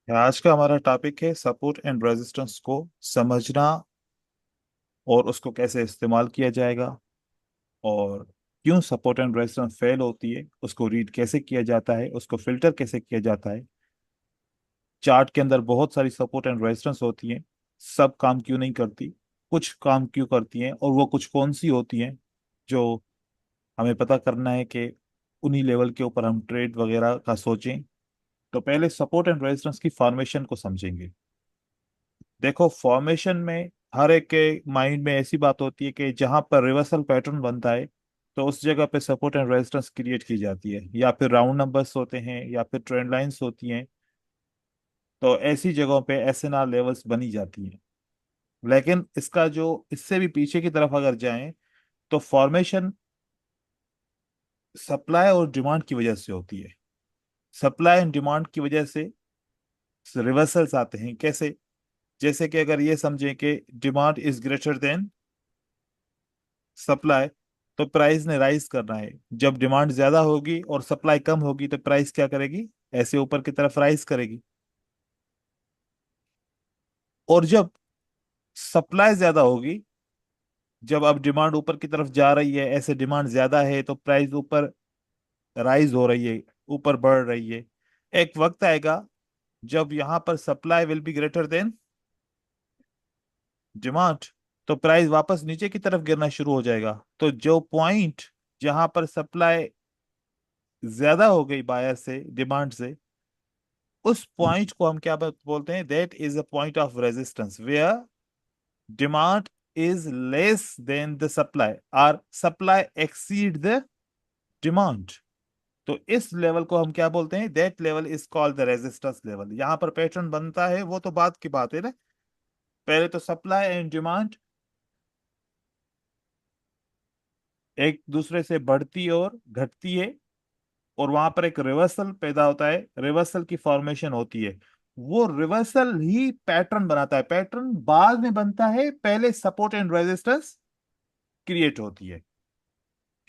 आज का हमारा टॉपिक है सपोर्ट एंड रेजिस्टेंस को समझना और उसको कैसे इस्तेमाल किया जाएगा और क्यों सपोर्ट एंड रेजिस्टेंस फेल होती है, उसको रीड कैसे किया जाता है, उसको फिल्टर कैसे किया जाता है। चार्ट के अंदर बहुत सारी सपोर्ट एंड रेजिस्टेंस होती हैं, सब काम क्यों नहीं करती, कुछ काम क्यों करती हैं और वो कुछ कौन सी होती हैं जो हमें पता करना है कि उन्हीं लेवल के ऊपर हम ट्रेड वगैरह का सोचें। तो पहले सपोर्ट एंड रेजिस्टेंस की फॉर्मेशन को समझेंगे। देखो, फॉर्मेशन में हर एक के माइंड में ऐसी बात होती है कि जहां पर रिवर्सल पैटर्न बनता है तो उस जगह पे सपोर्ट एंड रेजिस्टेंस क्रिएट की जाती है, या फिर राउंड नंबर्स होते हैं या फिर ट्रेंड लाइंस होती हैं। तो ऐसी जगहों पे एसएनआर लेवल्स बनी जाती हैं। लेकिन इसका जो इससे भी पीछे की तरफ अगर जाएं तो फॉर्मेशन सप्लाई और डिमांड की वजह से होती है। सप्लाई एंड डिमांड की वजह से रिवर्सल्स आते हैं। कैसे? जैसे कि अगर ये समझें कि demand is greater than supply, तो प्राइस ने राइज करना है। जब डिमांड ज्यादा होगी और सप्लाई कम होगी तो प्राइस क्या करेगी? ऐसे ऊपर की तरफ राइज करेगी। और जब सप्लाई ज्यादा होगी, जब अब डिमांड ऊपर की तरफ जा रही है, ऐसे डिमांड ज्यादा है तो प्राइस ऊपर राइज हो रही है, ऊपर बढ़ रही है। एक वक्त आएगा जब यहां पर supply will be greater than demand, तो प्राइस वापस नीचे की तरफ गिरना शुरू हो जाएगा। तो जो पॉइंट जहां पर सप्लाई ज्यादा हो गई बायर से डिमांड से, उस पॉइंट को हम क्या बोलते हैं? That is a point of resistance where demand is less than the supply और सप्लाई एक्सीड द डिमांड। तो इस लेवल को हम क्या बोलते हैं? That level is called the resistance level. यहां पर पैटर्न बनता है वो तो बात की बात है ना। पहले तो सप्लाई एंड डिमांड एक दूसरे से बढ़ती और घटती है, और वहां पर एक रिवर्सल पैदा होता है, रिवर्सल की फॉर्मेशन होती है। वो रिवर्सल ही पैटर्न बनाता है। पैटर्न बाद में बनता है, पहले सपोर्ट एंड रेजिस्टेंस क्रिएट होती है।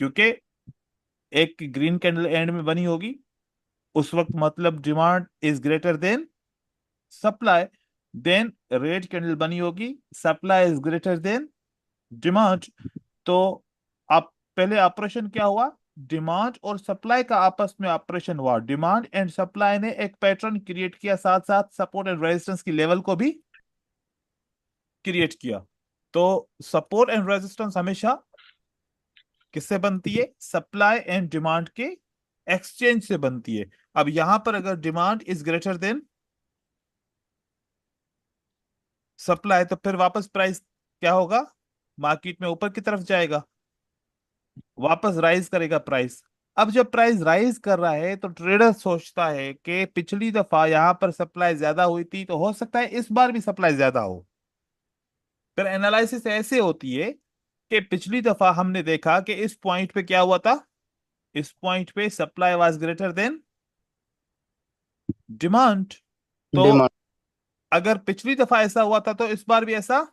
क्योंकि एक ग्रीन कैंडल एंड में बनी होगी, उस वक्त मतलब demand is greater than supply. Then red candle बनी होगी, supply is greater than demand. तो आप पहले ऑपरेशन क्या हुआ? डिमांड और सप्लाई का आपस में ऑपरेशन हुआ। डिमांड एंड सप्लाई ने एक पैटर्न क्रिएट किया, साथ साथ सपोर्ट एंड रेजिस्टेंस की लेवल को भी क्रिएट किया। तो सपोर्ट एंड रेजिस्टेंस हमेशा किससे बनती है? सप्लाई एंड डिमांड के एक्सचेंज से बनती है। अब यहां पर अगर demand is greater than supply, तो फिर वापस प्राइस क्या होगा? मार्केट में ऊपर की तरफ जाएगा, वापस राइज करेगा प्राइस। अब जब प्राइस राइज कर रहा है तो ट्रेडर सोचता है कि पिछली दफा यहां पर सप्लाई ज्यादा हुई थी, तो हो सकता है इस बार भी सप्लाई ज्यादा हो। फिर एनालिसिस ऐसे होती है कि पिछली दफा हमने देखा कि इस पॉइंट पे क्या हुआ था? इस पॉइंट पे supply was greater than demand. तो डिमांड। अगर पिछली दफा ऐसा हुआ था तो इस बार भी ऐसा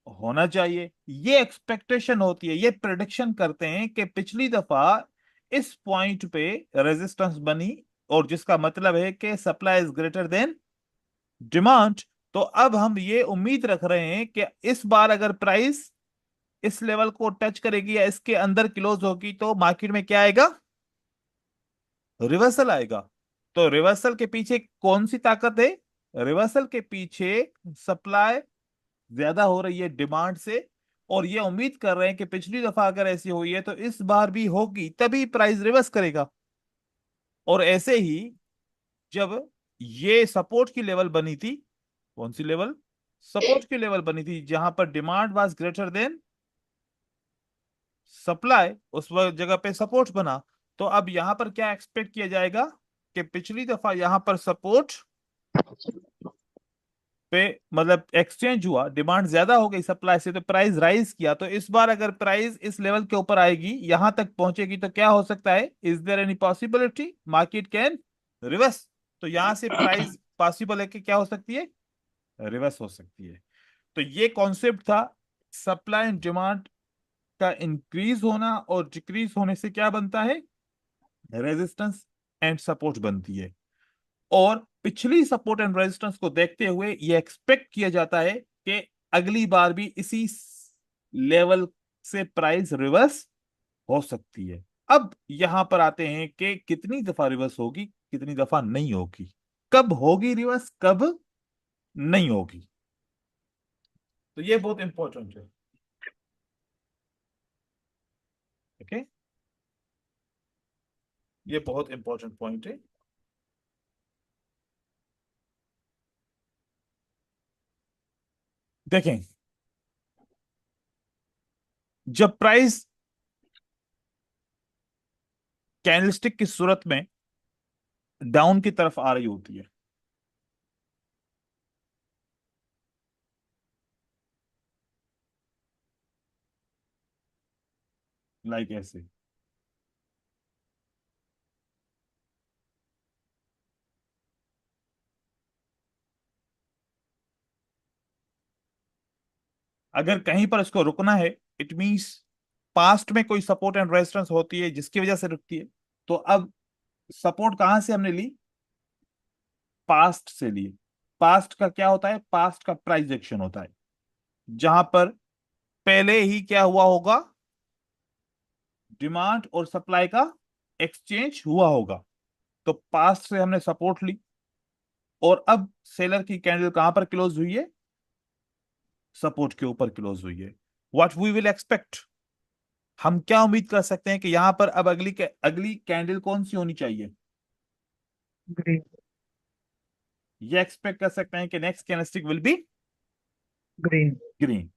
होना चाहिए। ये एक्सपेक्टेशन होती है, ये प्रिडिक्शन करते हैं कि पिछली दफा इस पॉइंट पे रेजिस्टेंस बनी, और जिसका मतलब है कि supply is greater than demand. तो अब हम ये उम्मीद रख रहे हैं कि इस बार अगर प्राइस इस लेवल को टच करेगी या इसके अंदर क्लोज होगी तो मार्केट में क्या आएगा? रिवर्सल आएगा। तो रिवर्सल के पीछे कौन सी ताकत है? रिवर्सल के पीछे सप्लाई ज्यादा हो रही है डिमांड से, और ये उम्मीद कर रहे हैं कि पिछली दफा अगर ऐसी हुई है तो इस बार भी होगी, तभी प्राइस रिवर्स करेगा। और ऐसे ही जब ये सपोर्ट की लेवल बनी थी, कौन सी लेवल? सपोर्ट की लेवल बनी थी जहां पर demand was greater than supply, उस वक्त जगह पे सपोर्ट बना। तो अब यहां पर क्या एक्सपेक्ट किया जाएगा कि पिछली दफा यहां पर सपोर्ट पे मतलब एक्सचेंज हुआ, डिमांड ज्यादा हो गई सप्लाई से तो प्राइस राइज किया। तो इस बार अगर प्राइस इस लेवल के ऊपर आएगी, यहां तक पहुंचेगी, तो क्या हो सकता है? Is there any possibility market can reverse? तो यहां से प्राइस पॉसिबल है कि क्या हो सकती है? रिवर्स हो सकती है। तो ये कॉन्सेप्ट था। सप्लाई एंड डिमांड का इंक्रीज होना और डिक्रीज होने से क्या बनता है? रेजिस्टेंस एंड सपोर्ट बनती है। और पिछली सपोर्ट एंड रेजिस्टेंस को देखते हुए ये एक्सपेक्ट किया जाता है कि अगली बार भी इसी लेवल से प्राइस रिवर्स हो सकती है। अब यहां पर आते हैं कि कितनी दफा रिवर्स होगी, कितनी दफा नहीं होगी, कब होगी रिवर्स, कब नहीं होगी। तो ये बहुत इंपॉर्टेंट है। ओके, ये बहुत इंपॉर्टेंट पॉइंट है। देखें, जब प्राइस कैंडलस्टिक की सूरत में डाउन की तरफ आ रही होती है, लाइक ऐसे, अगर कहीं पर इसको रुकना है, इट मींस पास्ट में कोई सपोर्ट एंड रेजिस्टेंस होती है जिसकी वजह से रुकती है। तो अब सपोर्ट कहां से हमने ली? पास्ट से ली। पास्ट का क्या होता है? पास्ट का प्राइस एक्शन होता है, जहां पर पहले ही क्या हुआ होगा? डिमांड और सप्लाई का एक्सचेंज हुआ होगा। तो पास्ट से हमने सपोर्ट ली, और अब सेलर की कैंडल कहां पर क्लोज हुई है? सपोर्ट के ऊपर क्लोज हुई है। व्हाट वी विल एक्सपेक्ट, हम क्या उम्मीद कर सकते हैं कि यहां पर अब अगली कैंडल कौन सी होनी चाहिए? ग्रीन। ये एक्सपेक्ट कर सकते हैं कि next candlestick will be green. Green.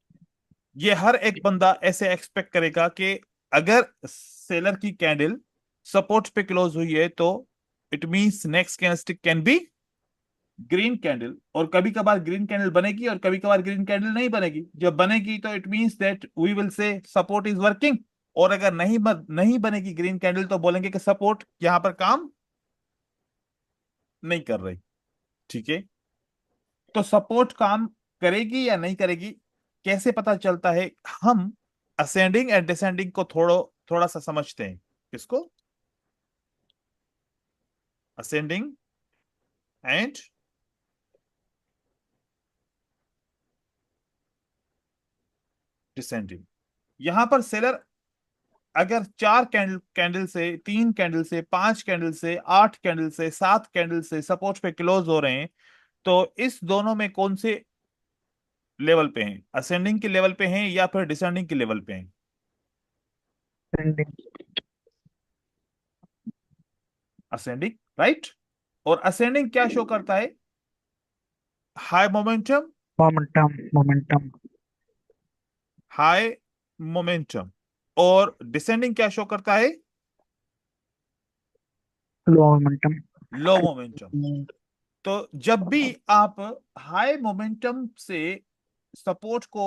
ये हर एक बंदा ऐसे एक्सपेक्ट करेगा कि अगर सेलर की कैंडल सपोर्ट पे क्लोज हुई है तो it means next candlestick can be green candle. और कभी कभार ग्रीन कैंडल बनेगी और कभी कभार ग्रीन कैंडल नहीं बनेगी। जब बनेगी तो it means that we will say support is working. और अगर नहीं बनेगी ग्रीन कैंडल तो बोलेंगे कि सपोर्ट यहां पर काम नहीं कर रही। ठीक है, तो सपोर्ट काम करेगी या नहीं करेगी, कैसे पता चलता है? हम असेंडिंग एंड डिसेंडिंग को थोड़ा सा समझते हैं। किसको? Ascending and descending. यहां पर सेलर अगर चार कैंडल से, तीन कैंडल से, पांच कैंडल से, आठ कैंडल से, सात कैंडल से सपोर्ट पे क्लोज हो रहे हैं, तो इस दोनों में कौन से लेवल पे हैं? असेंडिंग के लेवल पे हैं या फिर डिसेंडिंग के लेवल पे हैं? सेंडिंग। Ascending, right. और असेंडिंग क्या शो करता है? High momentum, momentum. Momentum. High momentum. और डिसेंडिंग क्या शो करता है? लो मोमेंटम। लो मोमेंटम। तो जब भी आप हाई मोमेंटम से सपोर्ट को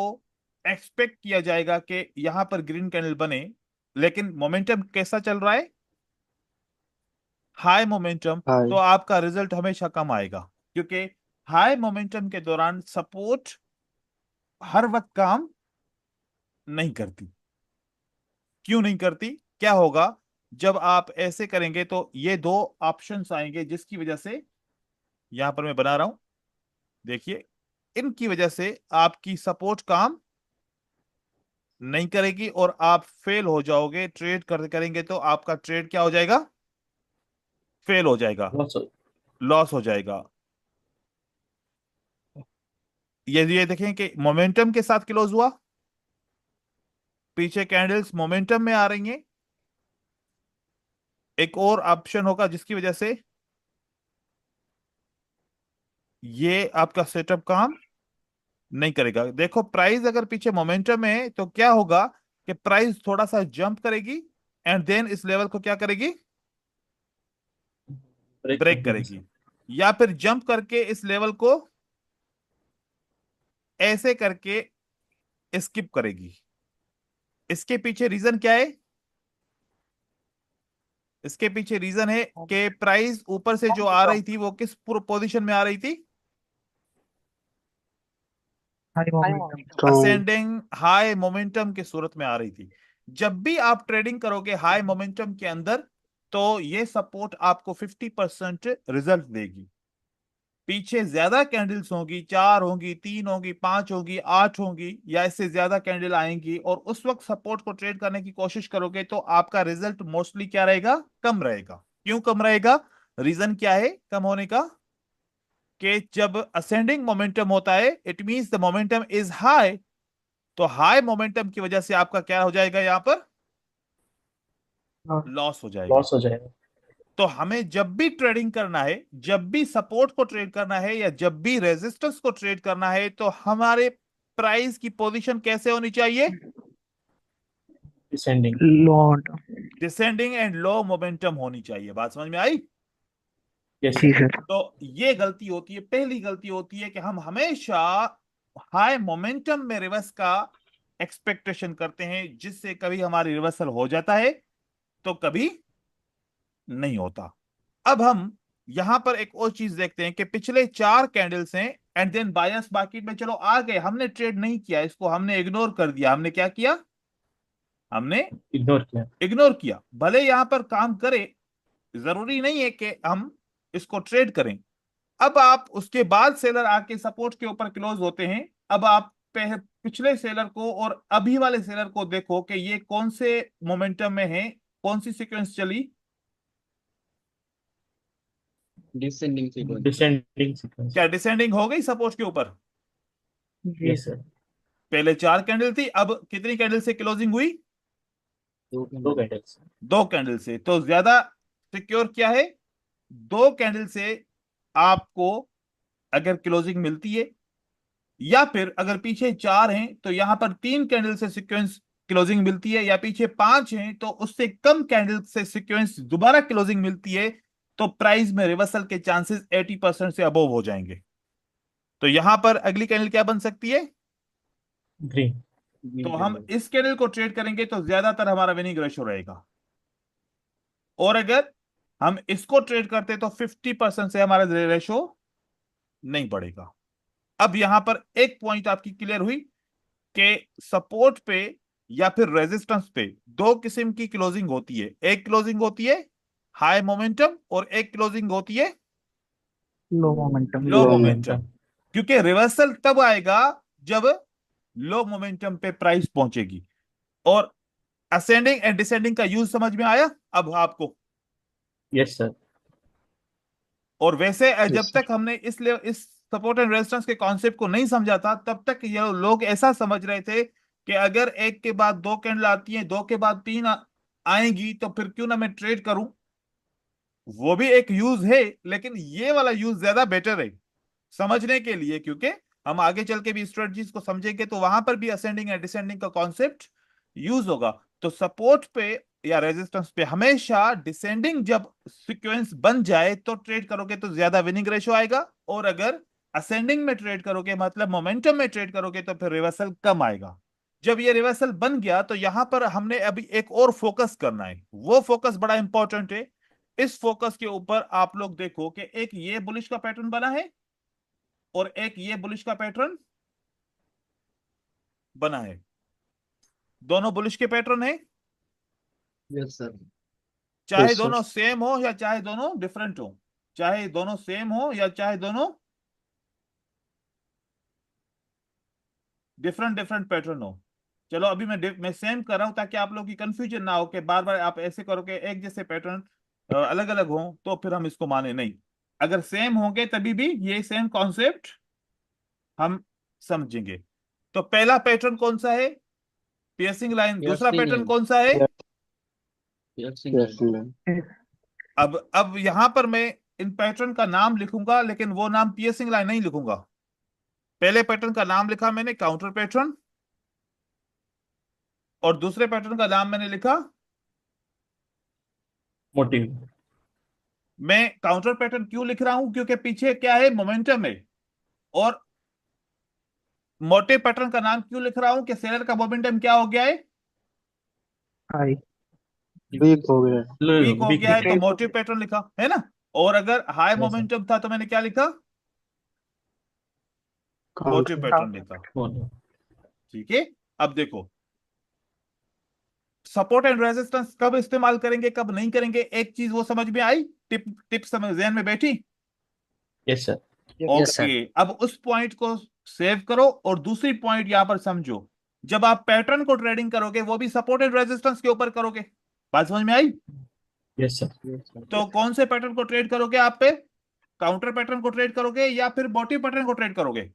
एक्सपेक्ट किया जाएगा कि यहां पर ग्रीन कैंडल बने, लेकिन मोमेंटम कैसा चल रहा है? High momentum. तो हाय। आपका रिजल्ट हमेशा कम आएगा, क्योंकि हाई मोमेंटम के दौरान सपोर्ट हर वक्त काम नहीं करती। क्यों नहीं करती? क्या होगा जब आप ऐसे करेंगे? तो ये दो ऑप्शंस आएंगे जिसकी वजह से यहां पर मैं बना रहा हूं, देखिए, इनकी वजह से आपकी सपोर्ट काम नहीं करेगी और आप फेल हो जाओगे। ट्रेड करेंगे तो आपका ट्रेड क्या हो जाएगा? फेल हो जाएगा, बहुत सही। लॉस हो जाएगा। ये देखें कि मोमेंटम के साथ क्लोज हुआ, पीछे कैंडल्स मोमेंटम में आ रही हैं। एक और ऑप्शन होगा जिसकी वजह से ये आपका सेटअप काम नहीं करेगा। देखो, प्राइस अगर पीछे मोमेंटम में है तो क्या होगा कि प्राइस थोड़ा सा जंप करेगी एंड देन इस लेवल को क्या करेगी? ब्रेक कर ब्रेक देंगे करेगी, सर। या फिर जंप करके इस लेवल को ऐसे करके स्किप करेगी। इसके पीछे रीजन क्या है? इसके पीछे रीजन है कि प्राइस ऊपर से जो आ रही थी वो किस पोजीशन में आ रही थी? High momentum. Strong. Ascending high momentum की सूरत में आ रही थी। जब भी आप ट्रेडिंग करोगे हाई मोमेंटम के अंदर, तो ये सपोर्ट आपको 50% रिजल्ट देगी। पीछे ज्यादा कैंडल्स होंगी, 4 होंगी, 3 होंगी, 5 होंगी, 8 होंगी, या इससे ज्यादा कैंडल आएंगी, और उस वक्त सपोर्ट को ट्रेड करने की कोशिश करोगे, तो आपका रिजल्ट मोस्टली क्या रहेगा? कम रहेगा। क्यों कम रहेगा? रीजन क्या है कम होने का? कि जब असेंडिंग मोमेंटम होता है, it means the momentum is high, तो हाई मोमेंटम की वजह से आपका क्या हो जाएगा? यहां पर हाँ। लॉस हो जाएगा। लॉस हो जाएगा। तो हमें जब भी ट्रेडिंग करना है, जब भी सपोर्ट को ट्रेड करना है, या जब भी रेजिस्टेंस को ट्रेड करना है, तो हमारे प्राइस की पोजीशन कैसे होनी चाहिए? Descending. Low momentum. Descending and low momentum होनी चाहिए। बात समझ में आई? यस जी सर। सर। तो ये गलती होती है, पहली गलती होती है कि हम हमेशा हाई मोमेंटम में रिवर्स का एक्सपेक्टेशन करते हैं, जिससे कभी हमारी रिवर्सल हो जाता है, तो कभी नहीं होता। अब हम यहां पर एक और चीज देखते हैं कि पिछले 4 कैंडल्स हैं, एंड देन बायर्स मार्केट में चलो आ गए, हमने ट्रेड नहीं किया, इसको हमने इग्नोर कर दिया। हमने क्या किया? हमने इग्नोर किया। इग्नोर किया। भले यहां पर काम करे, जरूरी नहीं है कि हम इसको ट्रेड करें। अब आप उसके बाद सेलर आके सपोर्ट के ऊपर क्लोज होते हैं। अब आप पिछले सेलर को और अभी वाले सेलर को देखो कि ये कौन से मोमेंटम में है, कौन सी सीक्वेंस चली? Descending sequence. Descending sequence. क्या डिसेंडिंग हो गई सपोर्ट के ऊपर? जी यस सर। पहले 4 कैंडल थी, अब कितनी कैंडल से क्लोजिंग हुई? दो दो कैंडल। कैंडल्स। 2 कैंडल से। तो ज्यादा सिक्योर क्या है? 2 कैंडल से आपको अगर क्लोजिंग मिलती है, या फिर अगर पीछे 4 हैं तो यहां पर 3 कैंडल से सीक्वेंस क्लोजिंग मिलती है, या पीछे 5 हैं तो उससे कम कैंडल से सीक्वेंस दोबारा क्लोजिंग मिलती है, तो प्राइस में रिवर्सल के चांसेस 80% से अबोव हो जाएंगे। तो यहां पर अगली कैंडल क्या बन सकती है? ग्रीन। तो ग्रीन हम कैंडल। इस कैंडल को ट्रेड करेंगे तो ज्यादातर हमारा विनिंग रेशो रहेगा। और अगर हम इसको ट्रेड करते तो 50% से हमारा रेशो नहीं बढ़ेगा। अब यहां पर एक पॉइंट आपकी क्लियर हुई कि सपोर्ट पे या फिर रेजिस्टेंस पे 2 किस्म की क्लोजिंग होती है। एक क्लोजिंग होती है हाई मोमेंटम, और एक क्लोजिंग होती है लो मोमेंटम। लो लो मोमेंटम। मोमेंटम। क्योंकि रिवर्सल तब आएगा जब लो मोमेंटम पे प्राइस पहुंचेगी। और असेंडिंग एंड डिसेंडिंग का यूज समझ में आया अब आपको? Yes sir. और वैसे जब यस तक सर। हमने इस सपोर्ट एंड रेजिस्टेंस के कॉन्सेप्ट को नहीं समझा था, तब तक ये लोग ऐसा समझ रहे थे कि अगर एक के बाद 2 कैंडल आती हैं, 2 के बाद 3 आएंगी, तो फिर क्यों ना मैं ट्रेड करूं। वो भी एक यूज है, लेकिन ये वाला यूज ज्यादा बेटर है समझने के लिए, क्योंकि हम आगे चल के भी स्ट्रेटजीज को समझेंगे, तो वहां पर भी असेंडिंग एंड डिसेंडिंग का कॉन्सेप्ट यूज होगा। तो सपोर्ट पे या रेजिस्टेंस पे हमेशा डिसेंडिंग जब सीक्वेंस बन जाए तो ट्रेड करोगे तो ज्यादा विनिंग रेशो आएगा, और अगर असेंडिंग में ट्रेड करोगे, मतलब मोमेंटम में ट्रेड करोगे, तो फिर रिवर्सल कम आएगा। जब ये रिवर्सल बन गया तो यहां पर हमने अभी एक और फोकस करना है। वो फोकस बड़ा इंपॉर्टेंट है। इस फोकस के ऊपर आप लोग देखो कि एक ये बुलिश का पैटर्न बना है, और एक ये बुलिश का पैटर्न बना है। दोनों बुलिश के पैटर्न है, यस सर। चाहे यस सर। दोनों सेम हो या चाहे दोनों डिफरेंट हो, चाहे दोनों सेम हो या चाहे दोनों डिफरेंट डिफरेंट पैटर्न हो। चलो अभी मैं सेम कर रहा हूं ताकि आप लोग की कंफ्यूजन ना हो कि बार बार आप ऐसे करो कि एक जैसे पैटर्न अलग अलग हो, तो फिर हम इसको माने नहीं। अगर सेम होंगे तभी भी ये सेम कॉन्सेप्ट हम समझेंगे। तो पहला पैटर्न कौन सा है? Piercing line. दूसरा पियर्सिंग पैटर्न लाइन। कौन सा है? Piercing line. अब यहां पर मैं इन पैटर्न का नाम लिखूंगा, लेकिन वो नाम पियर्सिंग लाइन नहीं लिखूंगा। पहले पैटर्न का नाम लिखा मैंने काउंटर पैटर्न, और दूसरे पैटर्न का नाम मैंने लिखा। मोटिव। मैं काउंटर पैटर्न क्यों लिख रहा हूं? क्योंकि पीछे क्या है? मोमेंटम है। और मोटे पैटर्न का नाम क्यों लिख रहा हूं? कि सेलर का मोमेंटम क्या हो गया है? हाई। वीक हो गया। वीक हो वीक गया है, तो दिखा। डिक्रीज हो मोटे गया। पैटर्न लिखा है ना। और अगर हाई यस सर। मोमेंटम था तो मैंने क्या लिखा? मोटे काउंटर। पैटर्न लिखा। मोटिव। ठीक है। अब देखो, सपोर्ट एंड रेजिस्टेंस कब इस्तेमाल करेंगे, कब नहीं करेंगे, एक चीज वो समझ में आई? टिप टिप समझ जहन में बैठी? Yes sir. Yes sir. Okay, अब उस पॉइंट को सेव करो और दूसरी पॉइंट यहां पर समझो। जब आप पैटर्न को ट्रेडिंग करोगे वो भी सपोर्ट एंड रेजिस्टेंस के ऊपर करोगे। बात समझ में आई? Yes sir. तो कौन से पैटर्न को ट्रेड करोगे आप पे? काउंटर पैटर्न को ट्रेड करोगे या फिर मोटिव पैटर्न को ट्रेड करोगे?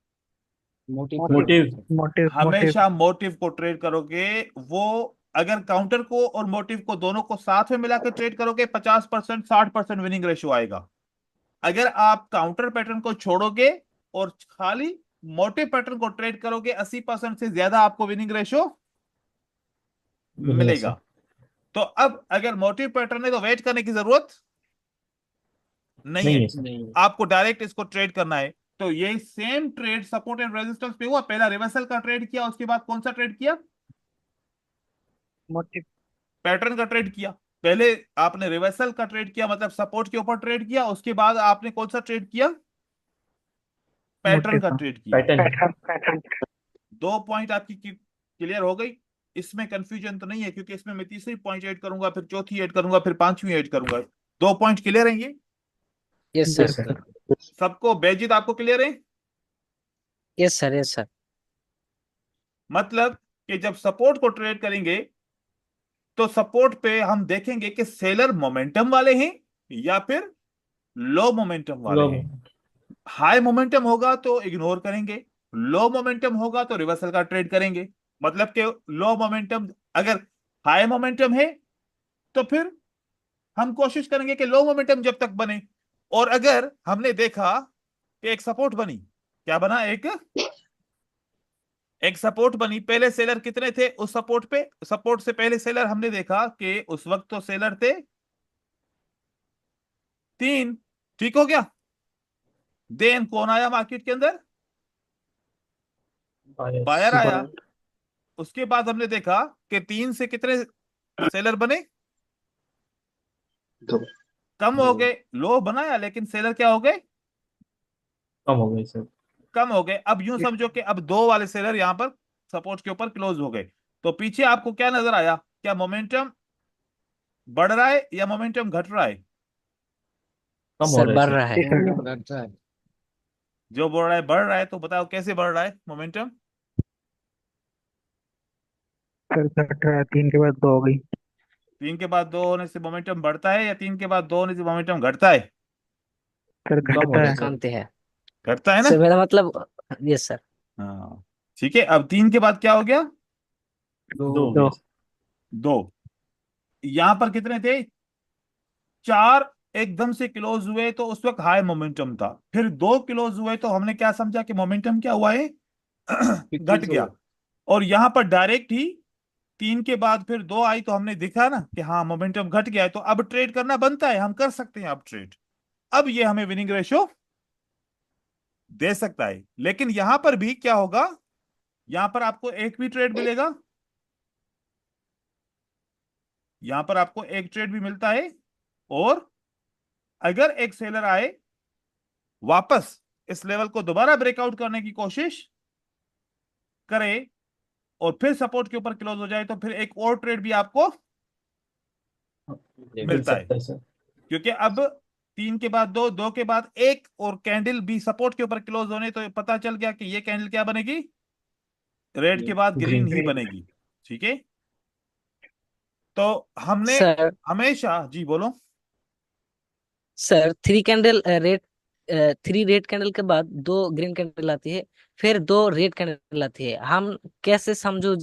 Motive motive. मोटिव मोटिव हमेशा मोटिव को ट्रेड करोगे। वो अगर काउंटर को और मोटिव को दोनों को साथ में मिलाकर ट्रेड करोगे 50% 60% विनिंग रेशियो आएगा। अगर आप काउंटर पैटर्न को छोड़ोगे और खाली मोटिव पैटर्न को ट्रेड करोगे 80% से ज्यादा आपको विनिंग रेशियो मिलेगा। तो अब अगर मोटिव पैटर्न है तो वेट करने की जरूरत नहीं नहीं है, है सर। नहीं आपको डायरेक्ट इसको ट्रेड करना है। तो ये same trade support and resistance पे हुआ। पहला रिवर्सल का ट्रेड किया, उसके बाद कौन सा ट्रेड किया? मोटिव पैटर्न का ट्रेड किया। पहले आपने रिवर्सल का ट्रेड किया, मतलब सपोर्ट के ऊपर ट्रेड किया, उसके बाद आपने कौन सा ट्रेड किया? पैटर्न मोटिव का का ट्रेड किया। पैटर्न। पैटर्न पैटर्न दो पॉइंट आपकी क्लियर हो गई। इसमें कंफ्यूजन तो नहीं है क्योंकि इसमें मैं तीसरी पॉइंट ऐड करूंगा, फिर चौथी ऐड करूंगा, फिर पांचवी ऐड करूंगा। दो पॉइंट क्लियर है ये यस सर। Yes sir. सबको? बेजित आपको क्लियर है? Yes sir. Yes sir. मतलब कि जब सपोर्ट को ट्रेड करेंगे तो सपोर्ट पे हम देखेंगे कि सेलर मोमेंटम वाले हैं या फिर लो मोमेंटम वाले लो। हैं। हाई मोमेंटम होगा तो इग्नोर करेंगे, लो मोमेंटम होगा तो रिवर्सल का ट्रेड करेंगे। मतलब कि लो मोमेंटम, अगर हाई मोमेंटम है तो फिर हम कोशिश करेंगे कि लो मोमेंटम जब तक बने। और अगर हमने देखा कि एक सपोर्ट बनी, क्या बना? एक सपोर्ट बनी। पहले सेलर कितने थे उस सपोर्ट पे? सपोर्ट से पहले सेलर हमने देखा कि उस वक्त तो सेलर थे 3। ठीक हो गया? देन कौन आया मार्केट के अंदर? बायर आया। उसके बाद हमने देखा कि 3 से कितने सेलर बने? दो कम हो गए। लो बनाया लेकिन सेलर क्या हो गए? कम हो गए सर। कम हो गए। अब यूं समझो कि अब दो वाले सेलर यहां पर सपोर्ट के ऊपर क्लोज हो गए। तो पीछे आपको क्या नजर आया? क्या मोमेंटम बढ़ रहा है या मोमेंटम घट रहा है? कम हो सर रहे बढ़ सर। रहा है। घटता है जो बढ़ रहा है बढ़ रहा है। तो बताओ कैसे बढ़ रहा है मोमेंटम? सर घट रहा है, 3 के बाद 2 हो गई। 3 के बाद 2 होने से मोमेंटम बढ़ता है या 3 के बाद 2 होने से मोमेंटम घटता है? सर कम हो घटता रहे है। सर। जानते हैं घटता है ना? सर, मेरा मतलब। Yes sir. हाँ ठीक है। अब 3 के बाद क्या हो गया? दो हो दो गए सर। 2। यहां पर कितने थे? 4 एकदम से क्लोज हुए तो उस वक्त हाई मोमेंटम था। फिर 2 क्लोज हुए तो हमने क्या समझा कि मोमेंटम क्या हुआ है? घट डिक्रीज गया। हुआ और यहां पर डायरेक्ट ही 3 के बाद फिर 2 आई तो हमने दिखा ना कि हाँ मोमेंटम घट गया है। तो अब ट्रेड करना बनता है, हम कर सकते हैं अब ट्रेड। अब ये हमें विनिंग रेशो दे सकता है। लेकिन यहां पर भी क्या होगा? यहां पर आपको एक भी ट्रेड मिलेगा। यहां पर आपको एक ट्रेड भी मिलता है। और अगर एक सेलर आए वापस इस लेवल को दोबारा ब्रेकआउट करने की कोशिश करे और फिर सपोर्ट के ऊपर क्लोज हो जाए तो फिर एक और ट्रेड भी आपको मिल मिलता है। सकता है सर। क्योंकि अब 3 के बाद 2, 2 के बाद 1 और कैंडल भी सपोर्ट के ऊपर क्लोज होने तो पता चल गया कि ये कैंडल क्या बनेगी? रेड के बाद ग्रीन ग्रीन। ही बनेगी। ठीक है? तो हमने सर हमेशा, जी बोलो। सर, थ्री रेड कैंडल के बाद दो ग्रीन कैंडल आती है, फिर दो रेड कैंडल आती है। हम कैसे समझो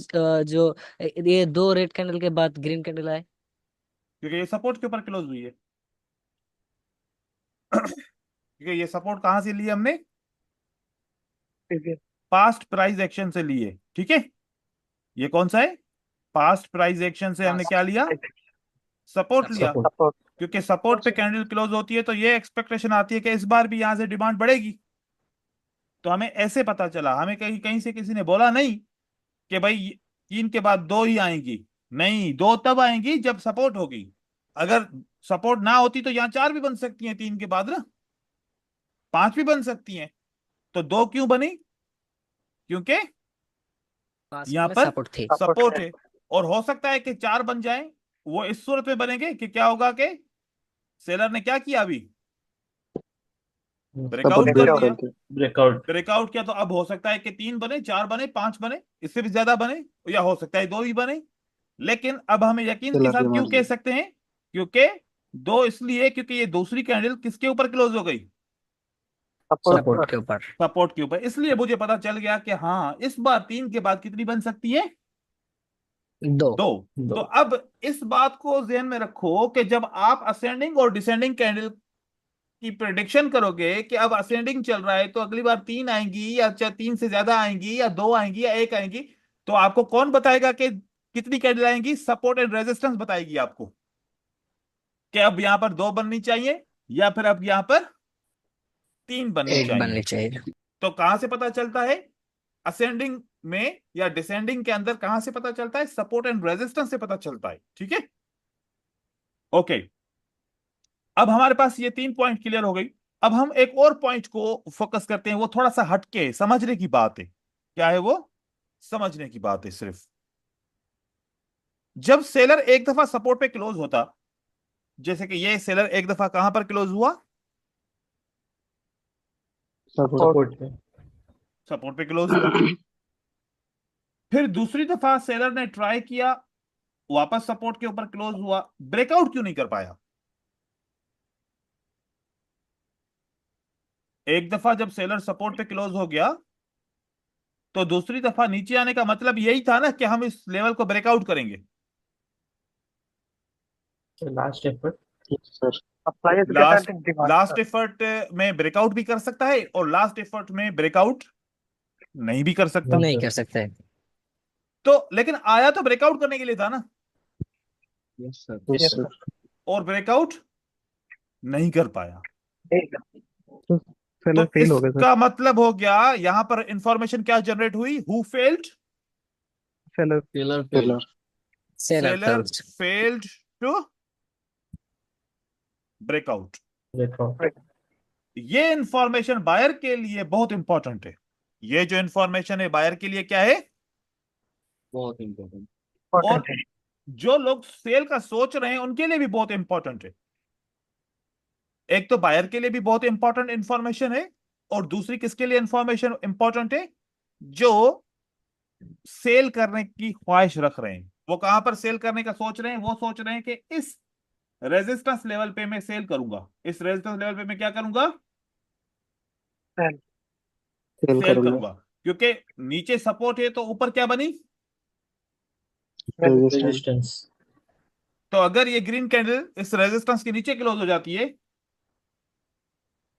जो ये दो रेड कैंडल के बाद ग्रीन कैंडल आए? क्योंकि ये सपोर्ट के ऊपर क्लोज हुई है। क्योंकि ये सपोर्ट कहां से लिए हमने? पास्ट प्राइस एक्शन से लिए। ठीक है? ये कौन सा है? पास्ट प्राइस एक्शन से हमने क्या लिया? सपोर्ट लिया। सपोर्ट। सपोर्ट क्योंकि सपोर्ट पे कैंडल क्लोज होती है तो ये एक्सपेक्टेशन आती है कि इस बार भी यहां से डिमांड बढ़ेगी। तो हमें ऐसे पता चला, हमें कहीं कहीं से किसी ने बोला नहीं कि भाई 3 के बाद 2 ही आएंगी। नहीं, 2 तब आएंगी जब सपोर्ट होगी। अगर सपोर्ट ना होती तो यहाँ 4 भी बन सकती हैं, 3 के बाद ना 5 भी बन सकती हैं। तो 2 क्यों बनी? क्योंकि पास यहाँ में पर सपोर्ट थी। सपोर्ट है। और हो सकता है कि 4 बन जाए। वो इस सूरत में बनेंगे कि क्या होगा कि सेलर ने क्या किया? अभी ब्रेकआउट कर breakout। दिया। ब्रेकआउट। ब्रेकआउट किया तो अब हो सकता है कि 3 बने, 4 बने, 5 बने, इससे भी ज्यादा बने, या हो सकता है 2 ही बने। लेकिन अब हम यकीन के साथ क्यों कह सकते हैं? क्योंकि 2 इसलिए क्योंकि ये दूसरी कैंडल किसके ऊपर क्लोज हो गई? सपोर्ट के ऊपर। सपोर्ट के ऊपर। इसलिए मुझे पता चल गया कि हाँ, इस बार 3 के बाद कितनी बन सकती है? 2। 2। तो दो। अब इस बात को ध्यान में रखो कि जब आप असेंडिंग और डिसेंडिंग कैंडल की प्रेडिक्शन करोगे कि अब असेंडिंग चल रहा है तो अगली बार 3 आएंगी, या 3 से ज्यादा आएंगी, या 2 आएंगी, या 1 आएंगी, तो आपको कौन बताएगा कि कितनी कैंडल आएंगी? सपोर्ट एंड रेजिस्टेंस बताएगी आपको कि अब यहां पर 2 बननी चाहिए, या फिर अब यहां पर 3 बननी 1 चाहिए। बननी चाहिए। तो कहां से पता चलता है? असेंडिंग में या डिसेंडिंग के अंदर कहां से पता चलता है? सपोर्ट एंड रेजिस्टेंस से पता चलता है। ठीक है, ओके। अब हमारे पास ये 3 पॉइंट क्लियर हो गई। अब हम एक और पॉइंट को फोकस करते हैं, वो थोड़ा सा हटके है, समझने की बात है। क्या है वो? समझने की बात है सिर्फ। जब सेलर एक दफा सपोर्ट पे क्लोज होता, जैसे कि ये सेलर एक दफा कहां पर क्लोज हुआ? सपोर्ट पे। सपोर्ट पे क्लोज हुआ। फिर दूसरी दफा सेलर ने ट्राई किया, वापस सपोर्ट के ऊपर क्लोज हुआ, ब्रेकआउट क्यों नहीं कर पाया? एक दफा जब सेलर सपोर्ट पे क्लोज हो गया, तो दूसरी दफा नीचे आने का मतलब यही था ना कि हम इस लेवल को ब्रेकआउट करेंगे। Last effort. Last last effort में ब्रेकआउट भी कर सकता है, और लास्ट एफर्ट में ब्रेकआउट नहीं भी कर सकता। नहीं कर सकते। तो लेकिन आया तो ब्रेकआउट करने के लिए था ना, यस सर। Yes sir. और ब्रेकआउट नहीं कर पाया। तो तो सेलर फेल हो गया सर। इसका मतलब हो गया यहां पर इंफॉर्मेशन क्या जनरेट हुई? Who failed? Seller. Seller fail. Seller seller closed. Failed to breakout. Breakout. ये इंफॉर्मेशन बायर के लिए बहुत इंपॉर्टेंट है। ये जो इंफॉर्मेशन है बायर के लिए क्या है? बहुत इम्पोर्टेंट। और जो लोग सेल का सोच रहे हैं उनके लिए भी बहुत इंपॉर्टेंट है। एक तो बायर के लिए भी बहुत इंपॉर्टेंट इंफॉर्मेशन है, और दूसरी किसके लिए इंफॉर्मेशन इंपॉर्टेंट है? जो सेल करने की ख्वाहिश रख रहे हैं। वो कहां पर सेल करने का सोच रहे हैं? वो सोच रहे हैं कि इस रेजिस्टेंस लेवल पे मैं सेल करूंगा, इस रेजिस्टेंस लेवल पे मैं क्या करूंगा? सेल करूंगा। क्योंकि नीचे सपोर्ट है तो ऊपर क्या बनी? रेजिस्टेंस। तो अगर ये ग्रीन कैंडल इस रेजिस्टेंस के नीचे क्लोज हो जाती है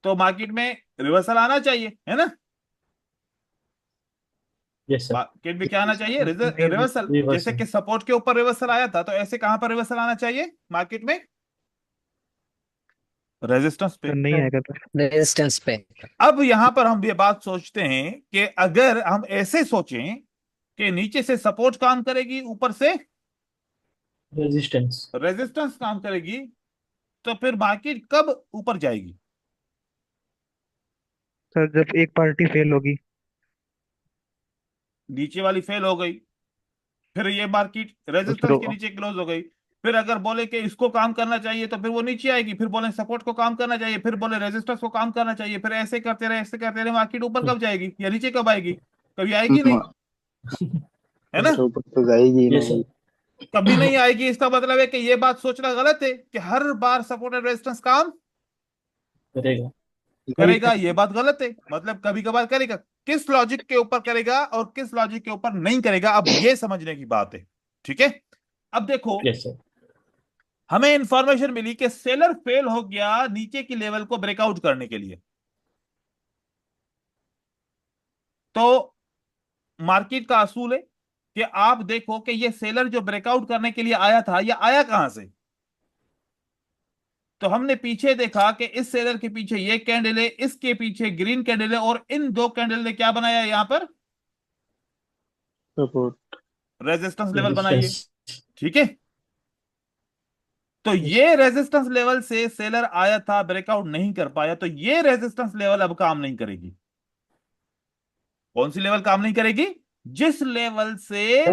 तो मार्केट में रिवर्सल आना चाहिए, है ना? Yes sir. मार्केट में क्या आना चाहिए? रिवर्सल। जैसे रिवर्सल। कि सपोर्ट के ऊपर रिवर्सल आया था, तो ऐसे कहां पर रिवर्सल आना चाहिए मार्केट में? रेजिस्टेंस पे। नहीं आएगा सर। रेजिस्टेंस पे। अब यहां पर हम ये बात सोचते हैं कि अगर हम ऐसे सोचें कि नीचे से सपोर्ट काम करेगी, ऊपर से रेजिस्टेंस। रेजिस्टेंस काम करेगी, तो फिर मार्केट कब ऊपर जाएगी? सर जब एक पार्टी फेल होगी। नीचे वाली फेल हो गई, फिर ये मार्केट तो फिर रेजिस्टेंस के नीचे क्लोज हो गई। फिर अगर बोले कि इसको काम करना चाहिए तो फिर वो नीचे आएगी, फिर बोले सपोर्ट को काम करना चाहिए, फिर बोले रेजिस्टेंस को काम करना चाहिए, फिर ऐसे करते रहे, ऐसे करते रहे, मार्केट ऊपर कब जाएगी या नीचे कब आएगी? कभी आएगी नहीं, है ना? ऊपर तो जाएगी यस नहीं। सर। कभी नहीं आएगी। इसका मतलब है कि ये बात सोचना गलत है कि हर बार सपोर्ट एंड रेजिस्टेंस काम करेगा। करेगा। ये बात गलत है। मतलब कभी कभार करेगा। किस लॉजिक के ऊपर करेगा और किस लॉजिक के ऊपर नहीं करेगा, अब ये समझने की बात है। ठीक है, अब देखो, यस सर। हमें इंफॉर्मेशन मिली कि सेलर फेल हो गया नीचे की लेवल को ब्रेकआउट करने के लिए। तो मार्केट का असूल है कि आप देखो कि ये सेलर जो ब्रेकआउट करने के लिए आया था, ये आया कहां से? तो हमने पीछे देखा कि इस सेलर के पीछे ये कैंडल है, इसके पीछे ग्रीन कैंडल है, और इन 2 कैंडल ने क्या बनाया यहां पर? सपोर्ट। रेजिस्टेंस लेवल बनाइए। रेजिस्टेंस। ठीक है, तो ये रेजिस्टेंस लेवल से सेलर आया था, ब्रेकआउट नहीं कर पाया, तो ये रेजिस्टेंस लेवल अब काम नहीं करेगी। कौन सी लेवल काम नहीं करेगी? जिस लेवल से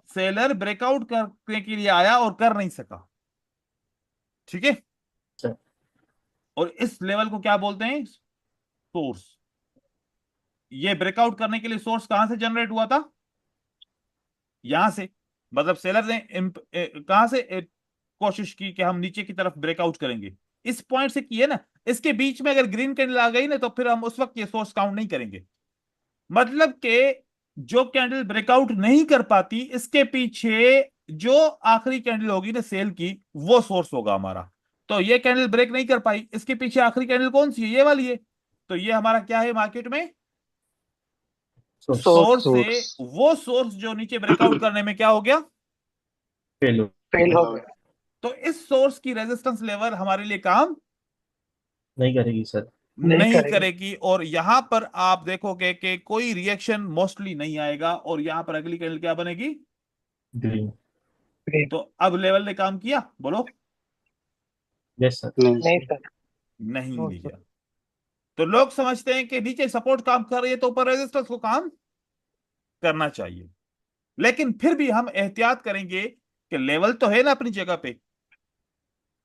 सेलर ब्रेकआउट करने के लिए आया और कर नहीं सका। ठीक है, सर। और इस लेवल को क्या बोलते हैं? सोर्स। ये ब्रेकआउट करने के लिए सोर्स कहां से जनरेट हुआ था? यहां से। मतलब सेलर ने कहां से कोशिश की कि हम नीचे की तरफ ब्रेकआउट करेंगे, इस पॉइंट से की है ना। इसके बीच में अगर ग्रीन कैंडल आ गई ना तो फिर हम उस वक्त ये सोर्स काउंट नहीं करेंगे। मतलब कि जो कैंडल ब्रेकआउट नहीं कर पाती, इसके पीछे जो आखिरी कैंडल होगी ना सेल की, वो सोर्स होगा हमारा। तो ये कैंडल ब्रेक नहीं कर पाई, इसके पीछे आखिरी कैंडल कौन सी है? ये वाली है। तो ये हमारा क्या है मार्केट में? सोर्स सोर्स से। सोर्स वो सोर्स जो नीचे ब्रेकआउट करने में क्या हो गया? फेल हो फेल हो गया। तो इस सोर्स की रेजिस्टेंस लेवल हमारे लिए काम नहीं करेगी सर। नहीं नहीं करेगी। करेगी। और यहां पर आप देखोगे कि कोई रिएक्शन मोस्टली नहीं आएगा, और यहां पर अगली कैंडल क्या बनेगी? ग्रीन। ग्रीन। तो अब लेवल ने काम किया? बोलो। Yes sir. नहीं नहीं सर। सर। नहीं नो लिया। सर। तो लोग समझते हैं कि नीचे सपोर्ट काम कर रही है तो ऊपर रेजिस्टेंस को काम करना चाहिए। लेकिन फिर भी हम एहतियात करेंगे कि लेवल तो है ना अपनी जगह पे।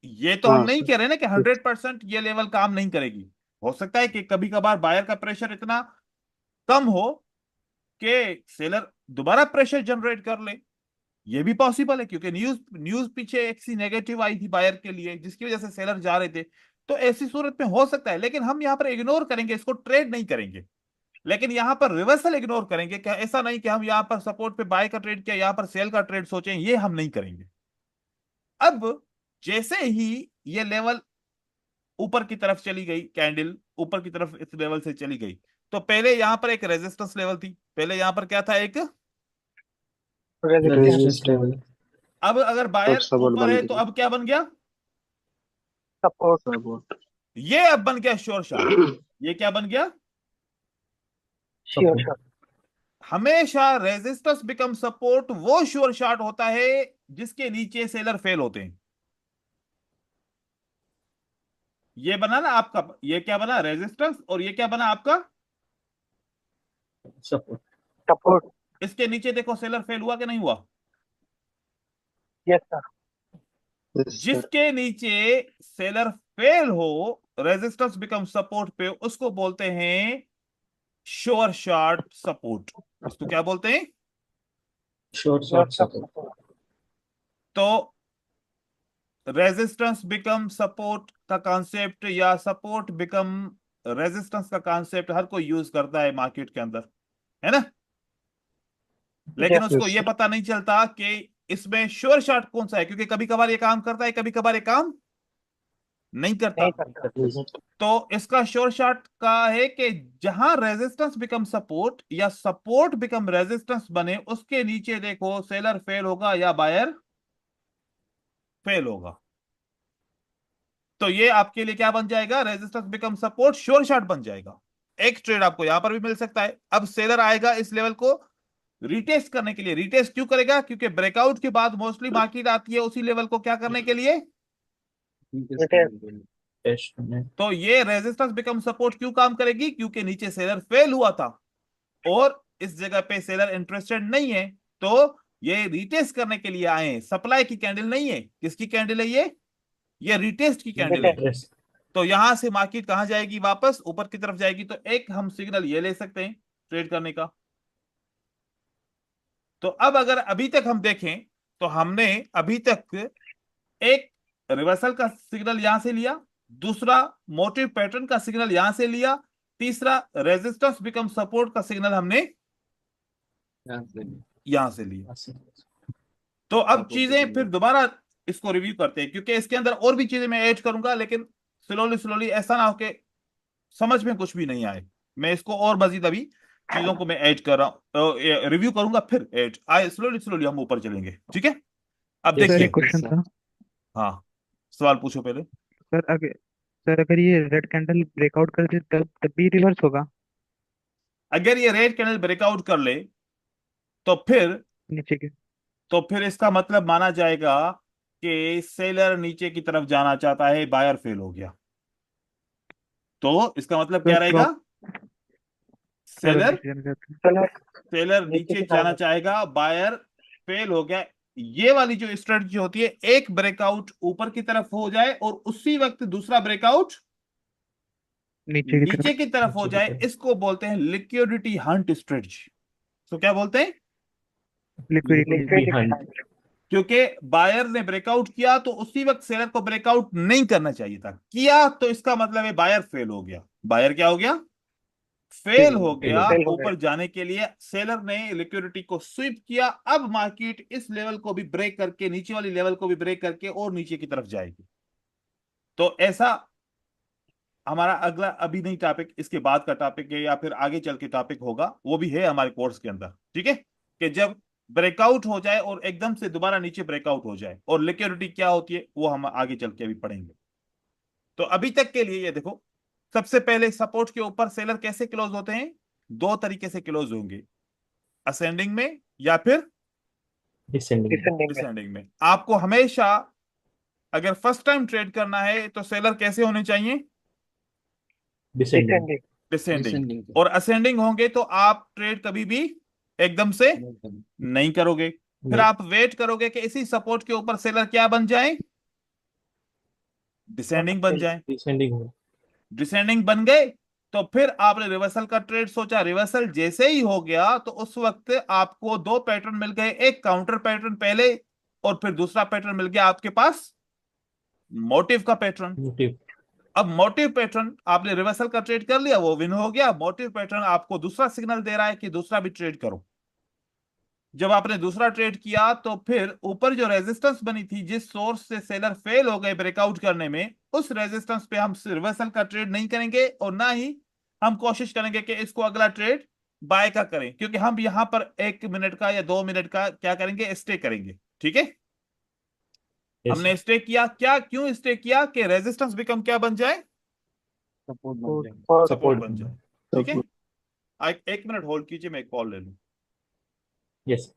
ये तो हम हाँ नहीं सर। कह रहे ना कि 100% ये लेवल काम नहीं करेगी। हो सकता है कि कभी कभार बायर का प्रेशर इतना कम हो कि सेलर दोबारा प्रेशर जनरेट कर ले। ये भी पॉसिबल है, क्योंकि न्यूज न्यूज पीछे एक सी नेगेटिव आई थी बायर के लिए, जिसकी वजह से सेलर जा रहे थे। तो ऐसी सूरत में हो सकता है, लेकिन हम यहां पर इग्नोर करेंगे, इसको ट्रेड नहीं करेंगे। लेकिन यहां पर रिवर्सल इग्नोर करेंगे। क्या ऐसा नहीं कि हम यहां पर सपोर्ट पे बाय का ट्रेड किया, यहां पर सेल का ट्रेड सोचें, ये हम नहीं करेंगे। अब जैसे ही ये लेवल ऊपर की तरफ चली गई, कैंडल ऊपर की तरफ इस लेवल से चली गई, तो पहले यहां पर एक रेजिस्टेंस लेवल थी। पहले यहां पर क्या था? एक। Resistance resistance level. लेवल। अब अगर तब बायर सपोर्ट ऊपर बन है तो गई। अब क्या बन गया? सपोर्ट। सपोर्ट। ये अब बन गया श्योर शॉट। ये क्या बन गया? Sure support. शॉट। हमेशा रेजिस्टेंस बिकम सपोर्ट वो श्योर शॉट होता है जिसके नीचे सेलर फेल होते हैं। ये बना ना आपका, ये क्या बना? रेजिस्टेंस। और ये क्या बना आपका? सपोर्ट। सपोर्ट। इसके नीचे देखो सेलर फेल हुआ कि नहीं हुआ? Yes sir. Yes sir. जिसके नीचे सेलर फेल हो, रेजिस्टेंस बिकम सपोर्ट पे, उसको बोलते हैं श्योर शॉट सपोर्ट। इसको क्या बोलते हैं? Short sure short shot support. Support. तो रेजिस्टेंस बिकम सपोर्ट का कॉन्सेप्ट या सपोर्ट बिकम रेजिस्टेंस का कॉन्सेप्ट हर कोई यूज करता है मार्केट के अंदर, है ना। लेकिन यस। उसको यस यह सर। पता नहीं चलता कि इसमें श्योर शॉट कौन सा है, क्योंकि कभी कभार ये काम करता है, कभी कभार ये काम नहीं करता। नहीं करता। तो इसका श्योर शॉट का है कि जहां रेजिस्टेंस बिकम सपोर्ट या सपोर्ट बिकम रेजिस्टेंस बने, उसके नीचे देखो सेलर फेल होगा या बायर फेल होगा। तो ये आपके लिए क्या बन जाएगा? Resistance become support sure shot बन जाएगा। एक ट्रेड आपको यहां पर भी मिल सकता है। अब सेलर आएगा इस लेवल को रिटेस्ट करने के लिए। रिटेस्ट क्यों करेगा? क्योंकि ब्रेकआउट के बाद मोस्टली मार्केट आती है उसी लेवल को क्या करने के लिए? रिटेस्ट। टेस्ट में। तो ये रेजिस्टेंस बिकम सपोर्ट क्यों काम करेगी? क्योंकि नीचे सेलर फेल हुआ था और इस जगह पे सेलर इंटरेस्टेड नहीं है, तो ये रिटेस्ट करने के लिए आए हैं। सप्लाई की कैंडल नहीं है। किसकी कैंडल है ये रिटेस्ट की कैंडल है। रिटेस्ट। तो यहां से मार्केट कहां जाएगी? वापस ऊपर की तरफ जाएगी। तो एक हम सिग्नल ये ले सकते हैं ट्रेड करने का। तो अब अगर अभी तक हम देखें तो हमने अभी तक एक रिवर्सल का सिग्नल यहां से लिया, दूसरा मोटिव पैटर्न का सिग्नल यहां से लिया, तीसरा रेजिस्टेंस बिकम सपोर्ट का सिग्नल हमने यहां से लिया। तो अब चीजें फिर दोबारा इसको रिव्यू करते हैं, क्योंकि इसके अंदर और भी चीजें मैं ऐड करूंगा, लेकिन स्लोली स्लोली ऐसा ना हो कि समझ में कुछ भी नहीं आए। मैं इसको और मजीद अभी चीजों को मैं ऐड कर रहा हूं, रिव्यू करूंगा, फिर ऐड आए स्लोली स्लोली हम ऊपर चलेंगे। ठीक है। अब Yes, सर देखिए। एक क्वेश्चन सर। था। हाँ, सवाल पूछो पहले। सर अगर ये रेड कैंडल ब्रेकआउट कर दे तब भी रिवर्स होगा अगर ये रेड कैंडल ब्रेकआउट कर ले तो फिर नीचे के? इसका मतलब माना जाएगा कि सेलर नीचे की तरफ जाना चाहता है, बायर फेल हो गया। तो इसका मतलब सर क्या रहेगा? प्रॉप सेलर सेलर नीचे जाना चाहते हैं। सेलर सेलर नीचे नीचे की जाना तरफ। चाहेगा, बायर फेल हो गया। ये वाली जो स्ट्रेटजी होती है, एक ब्रेकआउट ऊपर की तरफ हो जाए और उसी वक्त दूसरा ब्रेकआउट नीचे की नीचे तरफ। की तरफ हो नीचे की जाए, तरफ। इसको बोलते हैं लिक्विडिटी हंट स्ट्रेटजी। तो क्या बोलते हैं? लिक्विडिटी। Liquidity Hunt. क्योंकि बायर ने ब्रेकआउट किया तो उसी वक्त सेलर को ब्रेकआउट नहीं करना चाहिए था, किया तो इसका मतलब है बायर फेल हो गया। बायर क्या हो गया? फेल हो फेल गया। हो गया। ऊपर जाने के लिए सेलर ने लिक्विडिटी को स्वीप किया। अब मार्केट इस लेवल को भी ब्रेक करके, नीचे वाली लेवल को भी ब्रेक करके और नीचे की तरफ जाएगी। तो ऐसा हमारा अगला, अभी नहीं टॉपिक, इसके बाद का टॉपिक है या फिर आगे चल के टॉपिक होगा, वो भी है हमारे कोर्स के अंदर। ठीक है, कि जब ब्रेकआउट हो जाए और एकदम से दोबारा नीचे ब्रेकआउट हो जाए और लिक्विडिटी क्या होती है, वो हम आगे चल के अभी पढ़ेंगे। तो अभी तक के लिए ये देखो, सबसे पहले सपोर्ट के ऊपर सेलर कैसे क्लोज होते हैं? दो तरीके से क्लोज होंगे, असेंडिंग में या फिर डिसेंडिंग। डिसेंडिंग में। आपको हमेशा अगर फर्स्ट टाइम ट्रेड करना है तो सेलर कैसे होने चाहिए? डिसेंडिंग। डिसेंडिंग। डिसेंडिंग और असेंडिंग होंगे तो आप ट्रेड कभी भी एकदम से नहीं करोगे, फिर नहीं। आप वेट करोगे कि इसी सपोर्ट के ऊपर सेलर क्या बन जाए? डिसेंडिंग बन जाए। डिसेंडिंग हो। डिसेंडिंग बन गए तो फिर आपने रिवर्सल का ट्रेड सोचा। रिवर्सल जैसे ही हो गया तो उस वक्त आपको दो पैटर्न मिल गए, एक काउंटर पैटर्न पहले और फिर दूसरा पैटर्न मिल गया आपके पास मोटिव का पैटर्न। मोटिव। अब मोटिव पैटर्न आपने रिवर्सल का ट्रेड कर लिया, वो विन हो गया। मोटिव पैटर्न आपको दूसरा सिग्नल दे रहा है कि दूसरा भी ट्रेड करो। जब आपने दूसरा ट्रेड किया तो फिर ऊपर जो रेजिस्टेंस बनी थी, जिस सोर्स से सेलर फेल हो गए ब्रेकआउट करने में, उस रेजिस्टेंस पे हम रिवर्सल का ट्रेड नहीं करेंगे और ना ही हम कोशिश करेंगे कि इसको अगला ट्रेड बाय का करें, क्योंकि हम यहां पर 1 मिनट का या 2 मिनट का क्या करेंगे? स्टे करेंगे। ठीक है, यस हमने स्टे किया, क्या क्यों स्टे किया? कि रेजिस्टेंस बिकम क्या बन जाए? सपोर्ट बन जाए। Support support. बन जाए। ठीक है, 1 मिनट होल्ड कीजिए, मैं एक कॉल ले लूं। यस।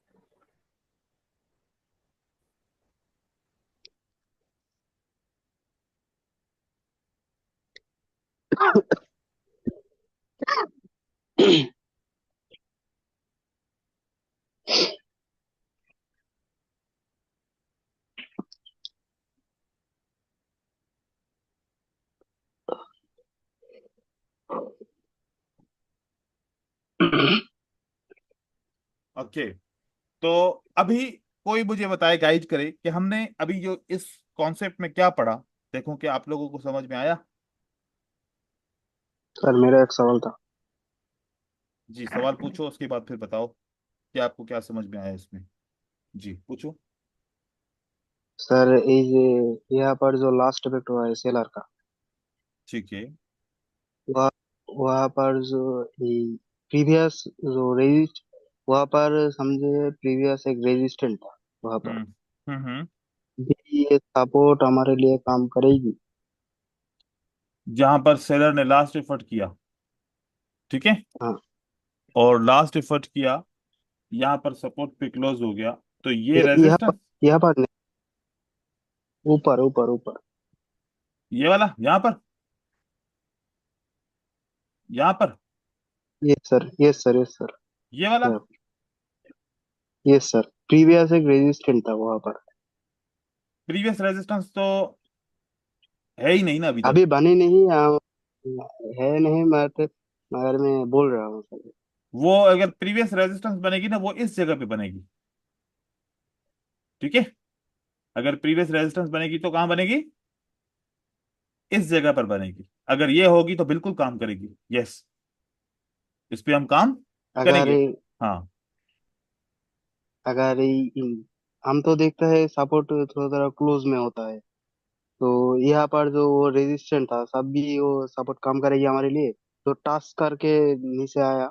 ओके, तो अभी कोई मुझे बताए, गाइड करे कि हमने अभी जो इस कॉन्सेप्ट में क्या पढ़ा। देखो कि आप लोगों को समझ में आया। सर मेरा एक सवाल था। जी, सवाल पूछो, उसके बाद फिर बताओ कि आपको क्या समझ में आया इसमें। जी पूछो। सर ये यहाँ पर जो लास्ट इफेक्ट हुआ है सेलर का, ठीक है। वह वहाँ पर जो प्रीवियस जो रेजिस्ट, वहाँ पर समझे प्रीवियस एक रेजिस्टेंट था वहाँ पर, हम्म हम्म। भी ये सपोर्ट हमारे लिए काम करेगी? जहां पर सेलर ने लास्ट एफर्ट किया, ठीक है, हाँ। और लास्ट एफर्ट किया, यहाँ पर सपोर्ट पे क्लोज हो गया, तो ये यहाँ पर, रेजिस्टेंस, यहाँ पर नहीं, ऊपर ऊपर ऊपर। ये वाला यहाँ पर, यहाँ पर, yes sir, yes sir, yes sir. ये वाला। यस सर, प्रीवियस एक रेजिस्टेंट था वहाँ पर। प्रीवियस रेजिस्टेंस तो है ही नहीं ना अभी तक। अभी बने नहीं है नहीं, मगर मैं बोल रहा हूँ सर। वो अगर प्रीवियस रेजिस्टेंस बनेगी ना, वो इस जगह पे बनेगी। ठीक है, अगर प्रीवियस रेजिस्टेंस बनेगी तो कहां बनेगी? इस जगह पर बनेगी। अगर ये होगी तो बिल्कुल काम करेगी। यस, इस पे हम काम अगर करेंगे। हाँ। अगर हम तो देखते हैं सपोर्ट थोड़ा थोड़ा क्लोज में होता है, तो यहाँ पर जो वो रेजिस्टेंट था सब भी वो सपोर्ट काम करेगी हमारे लिए, तो टास्क करके नीचे आया।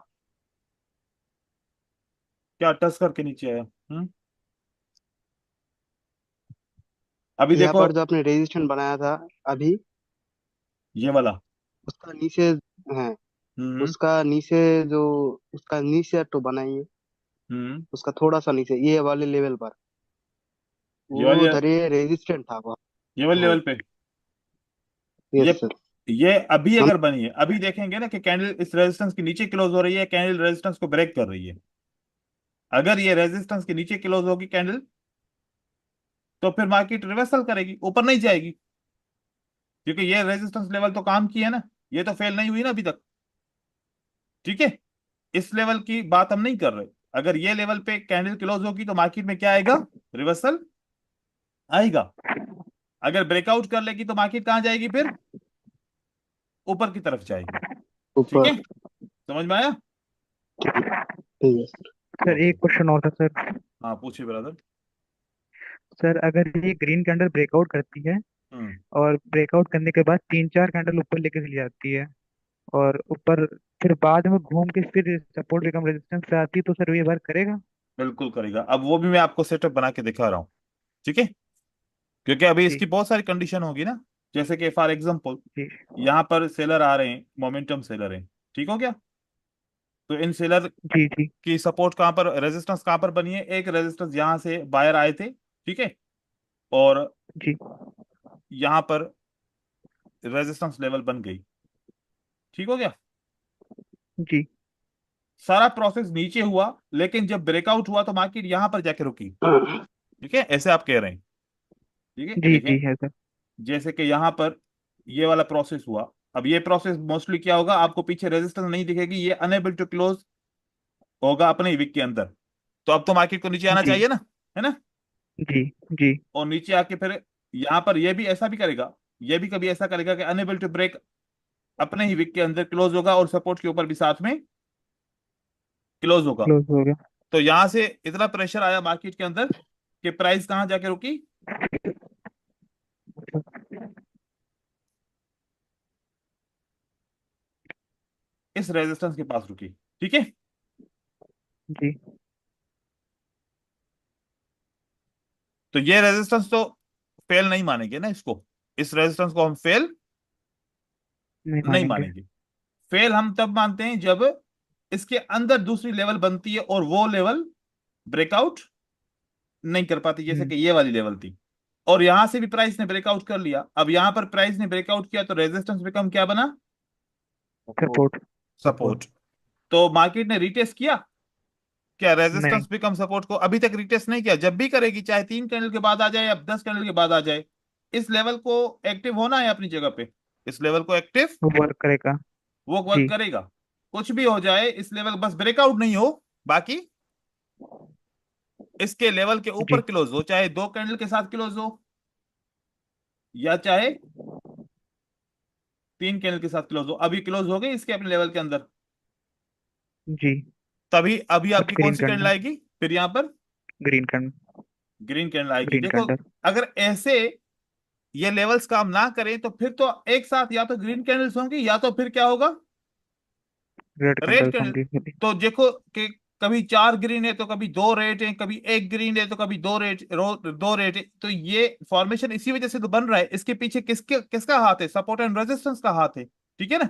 क्या टच करके नीचे आया? अभी यहाँ देखो, पर जो आपने रेजिस्टेंट बनाया था अभी, ये वाला। उसका नीचे है, हम्म उसका नीचे जो, उसका नीचे तो बनाइए, हम्म। उसका थोड़ा सा नीचे ये वाले लेवल पर, ये वो वाली, उधर ये रेजिस्टेंट था वो। ये वाले हाँ। लेवल पे। ये यस सर। ये अभी हम अगर बनी है, अभी देखेंगे ना कि कैंडल इस रेजिस्टेंस के नीचे क्लोज हो रही है, कैंडल रेजिस्टेंस को ब्रेक कर रही है। अगर ये रेजिस्टेंस के नीचे क्लोज होगी कैंडल, तो फिर मार्केट रिवर्सल करेगी, ऊपर नहीं जाएगी, क्योंकि ये रेजिस्टेंस लेवल तो काम की है ना। ये तो फेल नहीं हुई ना अभी तक, ठीक है। इस लेवल की बात हम नहीं कर रहे। अगर ये लेवल पे कैंडल क्लोज होगी तो मार्केट में क्या आएगा, रिवर्सल आएगा। अगर ब्रेकआउट कर लेगी तो मार्केट कहां जाएगी, फिर ऊपर की तरफ जाएगी, ठीक ऊपर। है। समझ में आया? ठीक है सर। सर ओके, एक क्वेश्चन और था सर। हाँ पूछिए ब्रदर। सर अगर ये ग्रीन कैंडल ब्रेकआउट करती है हम्म और ब्रेकआउट करने के बाद 3-4 कैंडल ऊपर लेके चली जाती है और ऊपर फिर बाद में घूम के फिर सपोर्ट बिकम रेजिस्टेंस पे आती है, तो सर ये वर्क करेगा? बिल्कुल करेगा। अब वो भी मैं आपको सेटअप बना के दिखा रहा हूँ, ठीक है। क्योंकि अभी जी इसकी बहुत सारी कंडीशन होगी ना। जैसे कि फॉर एग्जांपल जी यहाँ पर सेलर आ रहे हैं, मोमेंटम सेलर हैं, ठीक हो गया। तो इन सेलर जी जी की सपोर्ट कहाँ पर, रेजिस्टेंस कहाँ पर बनी है, एक रेजिस्टेंस यहाँ से बायर आए थे, ठीक है। और जी यहाँ पर रेजिस्टेंस लेवल बन गई, ठीक हो गया। जी सारा प्रोसेस नीचे हुआ, लेकिन जब ब्रेकआउट हुआ तो मार्केट यहां पर जाके रुकी, ठीक है, ऐसे आप कह रहे हैं, ठीक है। जी देखें, जी है सर। जैसे कि यहां पर ये वाला प्रोसेस हुआ। अब ये प्रोसेस मोस्टली क्या होगा, आपको पीछे रेजिस्टेंस नहीं दिखेगी, ये अनेबल टू क्लोज होगा अपने वीक के अंदर। तो अब तो मार्केट को नीचे आना जी चाहिए ना, है ना। जी जी और नीचे आके फिर यहां पर ये भी ऐसा भी करेगा, ये भी कभी ऐसा करेगा कि अनेबल टू ब्रेक अपने ही वीक के अंदर क्लोज होगा और सपोर्ट के ऊपर भी साथ में क्लोज होगा। क्लोज हो गया। तो यहां से इतना प्रेशर आया मार्केट के अंदर कि प्राइस कहां जाके रुकी, इस रेजिस्टेंस के पास रुकी, ठीक है। जी तो ये रेजिस्टेंस तो फेल नहीं मानेंगे ना इसको, इस रेजिस्टेंस को हम फेल नहीं नहीं मानेंगे। मानेंगे। फेल हम तब मानते हैं जब इसके अंदर दूसरी लेवल बनती है और वो लेवल ब्रेकआउट नहीं कर पाती, जैसे हम्म। कि ये वाली लेवल थी। और यहां से भी प्राइस ने ब्रेकआउट कर लिया, अब यहां पर प्राइस ने ब्रेकआउट किया तो रेजिस्टेंस बिकम क्या बना, सपोर्ट। सपोर्ट। तो मार्केट ने रिटेस्ट किया क्या, नहीं। रेजिस्टेंस बिकम सपोर्ट को अभी तक रिटेस्ट नहीं किया। जब भी करेगी, चाहे 3 कैंडल के बाद आ जाए या 10 कैंडल के बाद आ जाए, इस लेवल को एक्टिव होना है अपनी जगह पे, इस लेवल को एक्टिव वो वर्क करेगा। वो वर्क जी करेगा। कुछ भी हो जाए, इस लेवल बस ब्रेकआउट नहीं हो, बाकी इसके लेवल के ऊपर जी क्लोज हो, चाहे 2 कैंडल के साथ क्लोज हो या चाहे 3 कैंडल के साथ क्लोज हो। अभी क्लोज हो गई इसके अपने लेवल के अंदर, जी। तभी अभी अब आपकी कौन ग्रीन सी कैंडल कैंडल। आएगी, फिर यहाँ पर ग्रीन कैंडल। ग्रीन कैंडल आएगी। ग्रीन देखो, कैंडल। अगर ऐसे ये लेवल्स काम ना करें तो फिर तो एक साथ या तो ग्रीन कैंडल्स होंगी या तो फिर क्या होगा, रेड रेड कैंडल्स कैंडल। होंगी। तो देखो कि कभी 4 ग्रीन है तो कभी 2 रेड है, कभी 1 ग्रीन है तो कभी 2 रेड है। तो ये फॉर्मेशन इसी वजह से तो बन रहा है। इसके पीछे किसके किसका हाथ है, सपोर्ट एंड रेजिस्टेंस का हाथ है, ठीक है ना।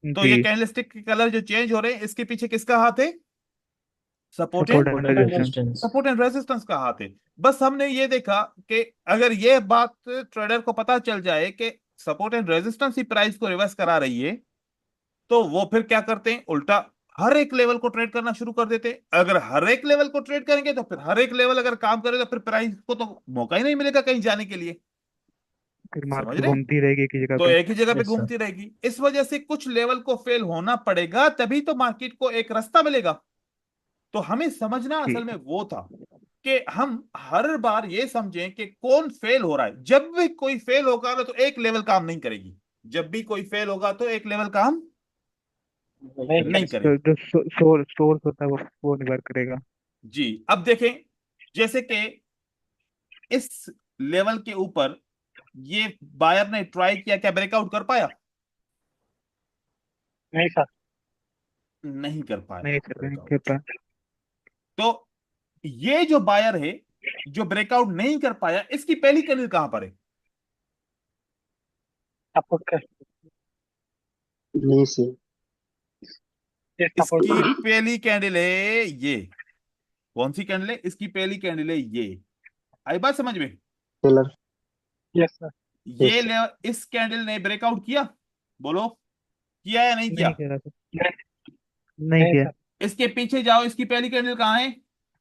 तो जी। ये कैंडलस्टिक के कलर जो चेंज हो रहे हैं, इसके पीछे किसका हाथ है, support support and and Support and resistance. resistance. Support and resistance का हाथ है। बस हमने ये देखा कि अगर ये बात ट्रेडर को पता चल जाए कि support and resistance he price को रिवर्स करा रही है, तो वो फिर क्या करते हैं, उल्टा हर एक लेवल को ट्रेड करना शुरू कर देते हैं। अगर हर एक लेवल को ट्रेड करेंगे तो फिर हर एक लेवल अगर काम करे तो फिर प्राइस को तो मौका ही नहीं मिलेगा कहीं जाने के लिए। फिर समझ मार्केट रहे, घूमती रहेगी एक ही जगह तो पे। एक ही जगह पे Yes, sir. घूमती रहेगी। इस वजह से कुछ लेवल को फेल होना पड़ेगा, तभी तो मार्केट को एक रास्ता मिलेगा। तो हमें समझना जी असल में वो था कि हम हर बार ये समझें कि कौन फेल हो रहा है। जब भी कोई फेल होगा ना तो एक लेवल काम नहीं करेगी, जब भी कोई फेल होगा तो एक लेवल काम नहीं जो करेगी। जो सोर्स होता है वो नहीं वर्क करेगा। जी, अब देखें, जैसे कि इस लेवल के ऊपर ये बायर ने ट्राई किया, क्या ब्रेकआउट कर पाया, नहीं सर। नहीं कर पाया नहीं सर, नहीं कर ब्रेकआउट। पाया। तो ये जो बायर है जो ब्रेकआउट नहीं कर पाया, इसकी पहली कैंडल कहां पर है, सपोर्ट कर। नीचे। ये सपोर्ट। इसकी पहली कैंडल है ये। कौन सी कैंडल है, इसकी पहली कैंडल है ये। आई बात समझ में। सेलर। Yes sir. ये इस कैंडल ने ब्रेकआउट किया, बोलो किया या नहीं नहीं किया। किया सर। नहीं। नहीं नहीं किया। सर। इसके पीछे जाओ, इसकी पहली कैंडल कहाँ है,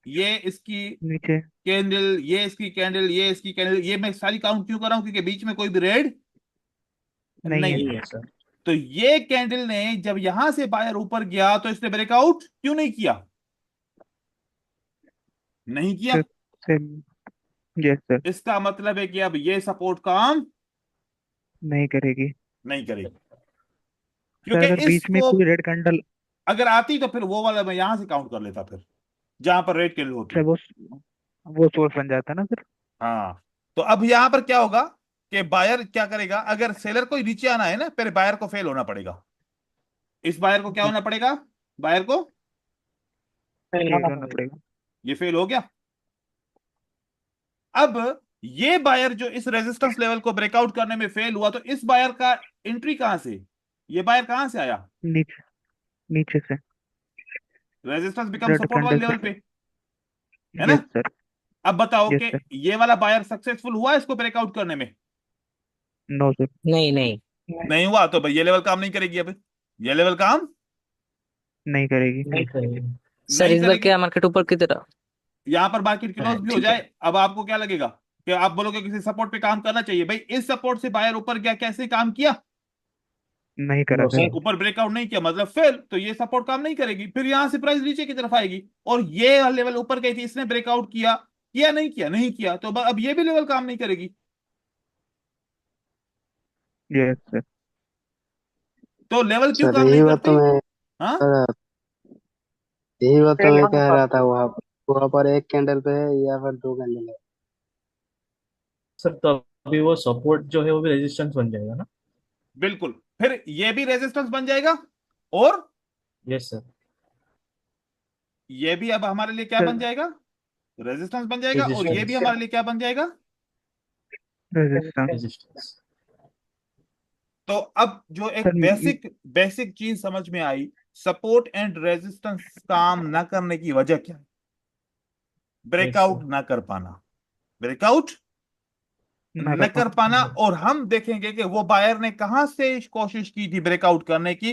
ये इसकी नीचे। कैंडल, ये इसकी कैंडल, ये इसकी कैंडल। ये मैं सारी काउंट क्यों कर रहा हूं, क्योंकि बीच में कोई भी रेड नहीं है। नहीं नहीं है। है सर. तो ये कैंडल ने जब यहां से बायर ऊपर गया तो इसने ब्रेकआउट क्यों नहीं किया? नहीं किया। Yes sir. इसका मतलब है कि अब ये सपोर्ट काम नहीं करेगी। नहीं करेगी, सर क्योंकि अगर बीच में इसको कोई रेड कैंडल, अगर आती तो फिर वो वाला मैं यहां से काउंट कर लेता, फिर जहां पर रेड कैंडल सर होती। वो सोर्स बन जाता ना सर। हाँ, तो अब यहां पर क्या होगा कि बायर क्या करेगा, अगर सेलर को नीचे आना है ना, पहले बायर को फेल होना पड़ेगा। इस बायर को क्या जी। होना पड़ेगा? बायर को फेल फेल होना होना पड़ेगा। पड़ेगा। ये फेल हो गया। अब ये बायर जो इस रेजिस्टेंस लेवल को ब्रेकआउट करने में फेल हुआ, तो इस बायर का एंट्री कहां से, ये बायर कहां से आया? नीचे, नीचे से। Resistance become red support candle वाले लेवल से। पे, है ना? Yes sir. अब बताओ यस कि सर। ये वाला बायर सक्सेसफुल हुआ इसको ब्रेकआउट करने में? No sir. नहीं नहीं। नहीं नहीं हुआ, तो भाई ये लेवल काम नहीं करेगी। अब ये लेवल काम नहीं करेगी। नहीं Okay. सर नहीं इस बार करेगी। क्या मार्केट ऊपर की तरफ? यहां पर मार्केट क्लोज भी हो ठीक है। जाए, अब आपको क्या लगेगा कि आप बोलोगे किसी सपोर्ट पे काम करना चाहिए? भाई इस सपोर्ट से बायर ऊपर गया, कैसे काम किया? नहीं करा No, सर। नहीं sir. ऊपर ब्रेकआउट नहीं किया, मतलब फेल। तो ये सपोर्ट काम नहीं करेगी, फिर यहां से प्राइस नीचे की तरफ आएगी। और ये लेवल ऊपर गई थी, इसने ब्रेकआउट किया, किया नहीं किया? नहीं किया, तो अब ये भी लेवल काम नहीं करेगी। Yes sir. तो लेवल क्यों सर काम नहीं यही बात तो करती? मैं हाँ, यही बात तो फेल मैं होने कह पर। रहा था। वहां पर एक कैंडल पे है, यहाँ पर दो कैंडल है। सर तो अभी वो सपोर्ट जो है वो भी रेजिस्टेंस बन जाएगा ना? बिल्कुल। फिर ये भी रेजिस्टेंस बन जाएगा, और यस सर। ये भी अब हमारे लिए क्या सर बन जाएगा? रेजिस्टेंस बन जाएगा, और ये भी रेजिस्टेंस। हमारे लिए क्या बन जाएगा? रेजिस्टेंस। रेजिस्टेंस। तो अब जो एक सर बेसिक बेसिक चीज समझ में आई, सपोर्ट एंड रेजिस्टेंस काम ना करने की वजह क्या है? Yes breakout sir. ना कर पाना, ब्रेकआउट ना न कर कर पाना। पाना। और हम देखेंगे कि वो बायर ने कहां से कोशिश की थी ब्रेकआउट करने की।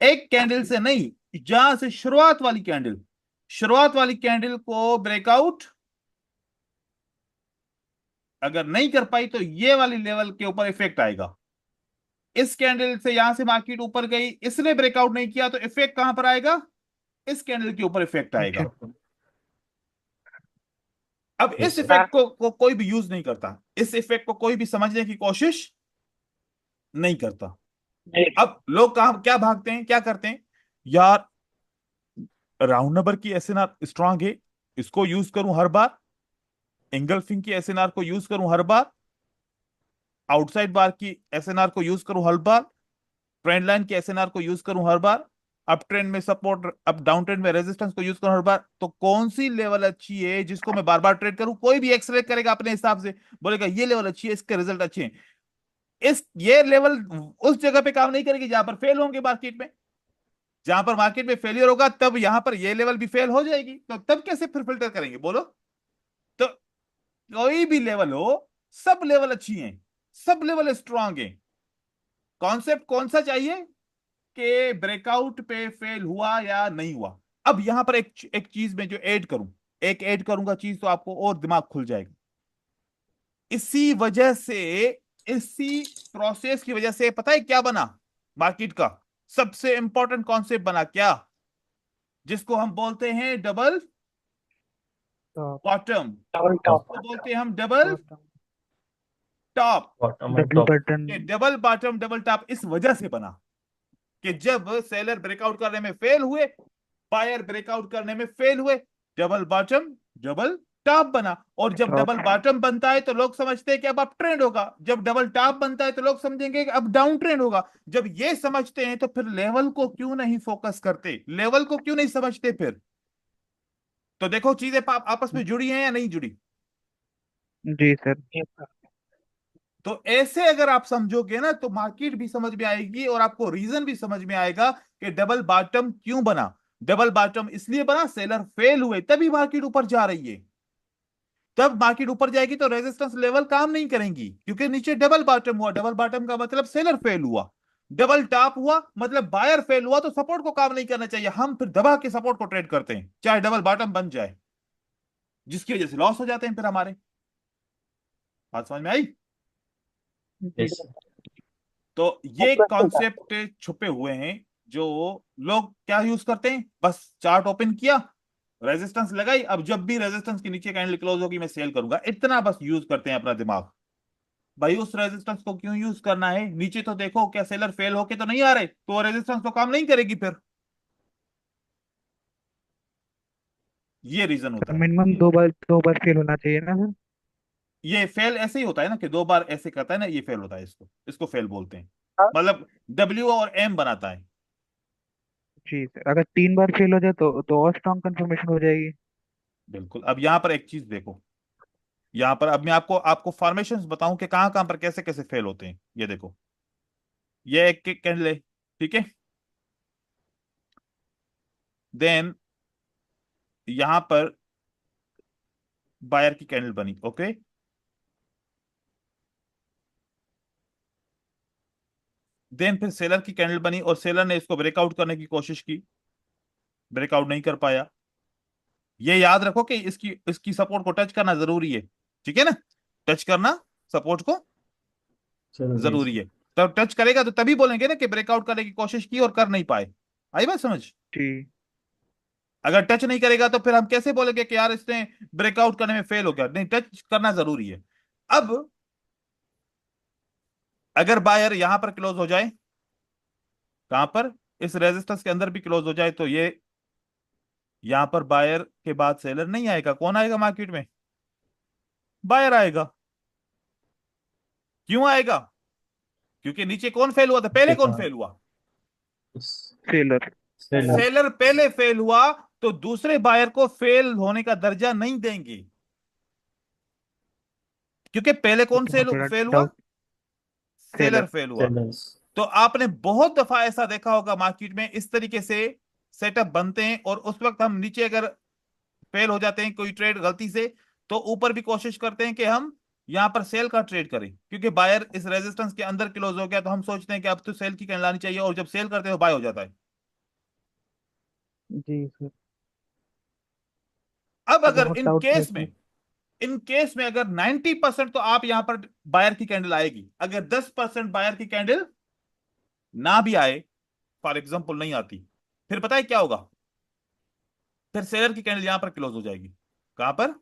एक कैंडल से नहीं, जहां से शुरुआत वाली कैंडल को ब्रेकआउट अगर नहीं कर पाई, तो ये वाली लेवल के ऊपर इफेक्ट आएगा। इस कैंडल से यहां से मार्केट ऊपर गई, इसने ब्रेकआउट नहीं किया, तो इफेक्ट कहां पर आएगा? इस कैंडल के ऊपर इफेक्ट नीचे। आएगा। अब इस यस सर। इफेक्ट को कोई भी यूज नहीं करता, इस इफेक्ट को कोई भी समझने की कोशिश नहीं करता। नहीं अब लोग कहा क्या भागते हैं, क्या करते हैं, यार राउंड नंबर की एसएनआर स्ट्रांग है, इसको यूज करूं हर बार, एंगल्फिंग की एसएनआर को यूज करूं हर बार, आउटसाइड बार की एसएनआर को यूज करूं हर बार, ट्रेंड लाइन की एसएनआर को यूज करूं हर बार, अप ट्रेंड में सपोर्ट, अप डाउन ट्रेंड में रेजिस्टेंस को यूज करूं हर बार। तो कौन सी लेवल अच्छी है जिसको मैं बार बार ट्रेड करूं? कोई भी एक्सरे करेगा अपने हिसाब से, बोलेगा ये लेवल अच्छी है, इसके रिजल्ट अच्छे हैं। इस ये लेवल उस जगह पे काम नहीं करेगी जहां पर फेल होंगे मार्केट में। जहां पर मार्केट में फेलियर होगा, तब यहां पर ये लेवल भी फेल हो जाएगी, तो तब कैसे फिर फिल्टर करेंगे बोलो? तो कोई भी लेवल हो, सब लेवल अच्छी हैं, सब लेवल स्ट्रांग हैं। कॉन्सेप्ट कौन सा चाहिए कि ब्रेकआउट पे फेल हुआ या नहीं हुआ। अब यहां पर एक चीज में जो ऐड करूं, एक ऐड करूंगा चीज, तो आपको और दिमाग खुल जाएगा। इसी वजह से, इसी प्रोसेस की वजह से पता है क्या बना? मार्केट का सबसे इंपॉर्टेंट कॉन्सेप्ट बना क्या, जिसको हम बोलते हैं double top. Bottom, double top. इसको बोलते हैं हम double top. Bottom and W top. Button. ये डबल बॉटम डबल टॉप इस वजह से बना कि जब सेलर ब्रेकआउट करने में फेल हुए, बायर ब्रेकआउट करने में फेल हुए, डबल बॉटम डबल टॉप बना। और जब टॉप। डबल बॉटम बनता है तो लोग समझते हैं कि अब अप ट्रेंड होगा, जब डबल टॉप बनता है तो लोग समझेंगे कि अब डाउन ट्रेंड होगा। जब ये समझते हैं तो फिर लेवल को क्यों नहीं फोकस करते, लेवल को क्यों नहीं समझते फिर? तो देखो चीजें आपस में जुड़ी हैं या नहीं जुड़ी? जी सर। Yes sir. तो ऐसे अगर आप समझोगे ना, तो मार्केट भी समझ में आएगी, और आपको रीजन भी समझ में आएगा कि डबल बॉटम क्यों बना। डबल बॉटम इसलिए बना, सेलर फेल हुए तभी मार्केट ऊपर जा रही है। तब मार्केट ऊपर जाएगी तो रेजिस्टेंस लेवल काम नहीं करेंगी, क्योंकि नीचे डबल बॉटम हुआ। डबल बॉटम का मतलब सेलर फेल हुआ, डबल टॉप हुआ मतलब बायर फेल हुआ, तो सपोर्ट को काम नहीं करना चाहिए। हम फिर दबा के सपोर्ट को ट्रेड करते हैं, चाहे डबल बॉटम बन जाए, जिसकी वजह से लॉस हो जाते हैं फिर हमारे। बात समझ में आई? जी। यस। तो ये ऑपरेशन का कॉन्सेप्ट छुपे हुए हैं जो लोग क्या यूज करते हैं, बस चार्ट ओपन किया, रेजिस्टेंस लगाई, अब जब भी रेजिस्टेंस के नीचे कैंडल क्लोज होगी मैं सेल करूंगा, इतना बस यूज करते हैं अपना दिमाग। भाई उस रेजिस्टेंस को क्यों यूज करना है, नीचे तो देखो क्या सेलर फेल होके तो नहीं आ रहे, तो वो रेजिस्टेंस तो काम नहीं करेगी फिर। ये रीजन होता है। मिनिमम दो बार फेल होना चाहिए ना सर? ये फेल ऐसे ही होता है ना कि दो बार ऐसे करता है ना, ये फेल होता है, इसको इसको फेल बोलते हैं। हाँ, मतलब डब्ल्यू और एम बनाता है। जी सर, अगर 3 बार फेल हो जाए तो और स्ट्रॉन्ग कंफर्मेशन हो जाएगी। बिल्कुल। अब यहां पर एक चीज देखो, यहां पर अब मैं आपको आपको फॉर्मेशंस बताऊं कि कहां कहां पर कैसे कैसे फेल होते हैं। ये देखो, ये एक कैंडल है, ठीक है। देन यहां पर बायर की कैंडल बनी, ओके। देन फिर सेलर की कैंडल बनी और सेलर ने इसको ब्रेकआउट करने की कोशिश की, ब्रेकआउट नहीं कर पाया। ये याद रखो कि इसकी इसकी सपोर्ट को टच करना जरूरी है, ठीक है ना। टच करना सपोर्ट को जरूरी है जरूरी सर। है। तब टच करेगा तो तभी बोलेंगे ना कि ब्रेकआउट करने की कोशिश की और कर नहीं पाए। आई बात समझ। जी अगर टच नहीं करेगा तो फिर हम कैसे बोलेंगे कि यार इसने ब्रेकआउट करने में फेल हो गया, नहीं, टच करना जरूरी है। अब अगर बायर यहां पर क्लोज हो जाए, कहां पर, इस रेजिस्टेंस के अंदर भी क्लोज हो जाए, तो ये यहां पर बायर के बाद सेलर नहीं आएगा, कौन आएगा मार्केट में, बायर आएगा। क्यों आएगा, क्योंकि नीचे कौन फेल हुआ था, पहले कौन देखा फेल हुआ, सेलर। सेलर। सेलर पहले फेल हुआ, तो दूसरे बायर को फेल होने का दर्जा नहीं देंगे, क्योंकि पहले कौन तो सेल थोड़ा फेल हुआ, डाउट। Seller seller. फेल हुआ। सेलर्स। तो आपने बहुत दफा ऐसा देखा होगा मार्केट में, इस तरीके से सेटअप बनते हैं और उस वक्त हम नीचे अगर फेल हो जाते हैं कोई ट्रेड गलती से, तो ऊपर भी कोशिश करते हैं कि हम यहां पर सेल का ट्रेड करें, क्योंकि बायर इस रेजिस्टेंस के अंदर क्लोज हो गया, तो हम सोचते हैं कि अब तो सेल की कैंडल आनी चाहिए, और जब सेल करते हैं तो बाय हो जाता है। जी सर। अब तो अगर बहुत इन डाउट केस रहता में, है। इन केस में अगर 90% तो आप यहां पर बायर की कैंडल आएगी, अगर 10% बायर की कैंडल ना भी आए, फॉर एग्जाम्पल नहीं आती, फिर पता है क्या होगा, फिर सेलर की कैंडल यहां पर क्लोज हो जाएगी, कहां पर,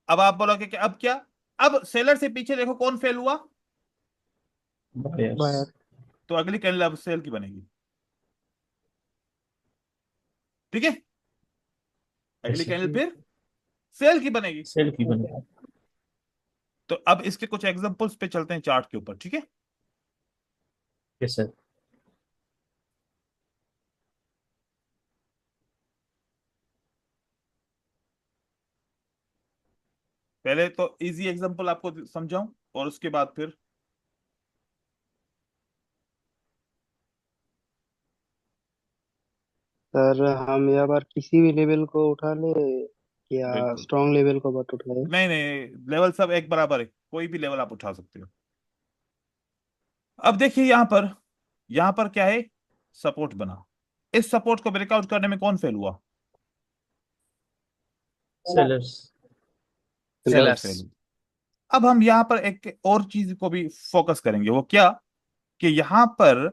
अब आप बोलोगे कि अब क्या, अब सेलर से पीछे देखो कौन फेल हुआ, बायर्स। बायर। तो अगली कैंडल अब सेल की बनेगी, ठीक है। अगली यस सर। कैंडल जी फिर सेल की बनेगी। सेल की बनेगा। तो अब इसके कुछ एग्जांपल्स पे चलते हैं चार्ट के ऊपर, ठीक है। Yes sir. पहले तो इजी एग्जांपल आपको समझाऊं और उसके बाद फिर, सर हम यहाँ पर किसी भी लेवल को उठा ले या बिल्कुल, स्ट्रॉन्ग लेवल को बट उठाए? नहीं नहीं, लेवल सब एक बराबर है, कोई भी लेवल आप उठा सकते हो। अब देखिए यहां पर क्या है, सपोर्ट बना, इस सपोर्ट को ब्रेकआउट करने में कौन फेल हुआ, सेलर्स। Seller sellers. फेल हुआ। अब हम यहां पर एक और चीज को भी फोकस करेंगे, वो क्या, कि यहां पर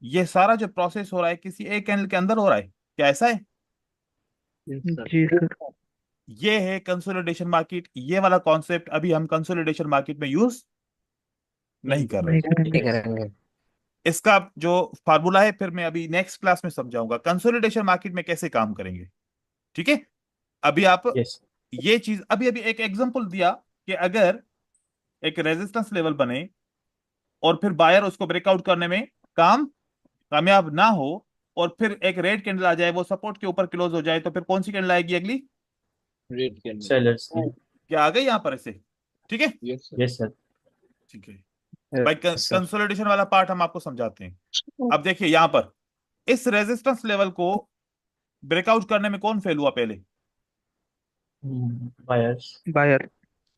ये सारा जो प्रोसेस हो रहा है किसी एक कैंडल के अंदर हो रहा है, क्या ऐसा है, यस सर। जी सर। ये है कंसोलिडेशन मार्केट, ये वाला कॉन्सेप्ट अभी हम कंसोलिडेशन मार्केट में यूज नहीं नहीं कर रहे। नहीं नहीं करेंगे। करेंगे। इसका जो फार्मूला है फिर मैं अभी नेक्स्ट क्लास में समझाऊंगा कंसोलिडेशन मार्केट में कैसे काम करेंगे, ठीक है। अभी आप यस। ये चीज अभी अभी एक एग्जांपल दिया कि अगर एक रेजिस्टेंस लेवल बने और फिर बायर उसको ब्रेकआउट करने में कामयाब ना हो, और फिर एक रेड कैंडल आ जाए, वो सपोर्ट के ऊपर क्लोज हो जाए, तो फिर कौन सी कैंडल आएगी अगली, सेलर्स की। क्या आ गई यहां पर ऐसे, ठीक है। Yes sir. ठीक है भाई, यस सर। कंसोलिडेशन वाला पार्ट हम आपको समझाते हैं। अब देखिए यहां पर इस रेजिस्टेंस लेवल को ब्रेकआउट करने में कौन फेल हुआ पहले, बायर्स। बायर।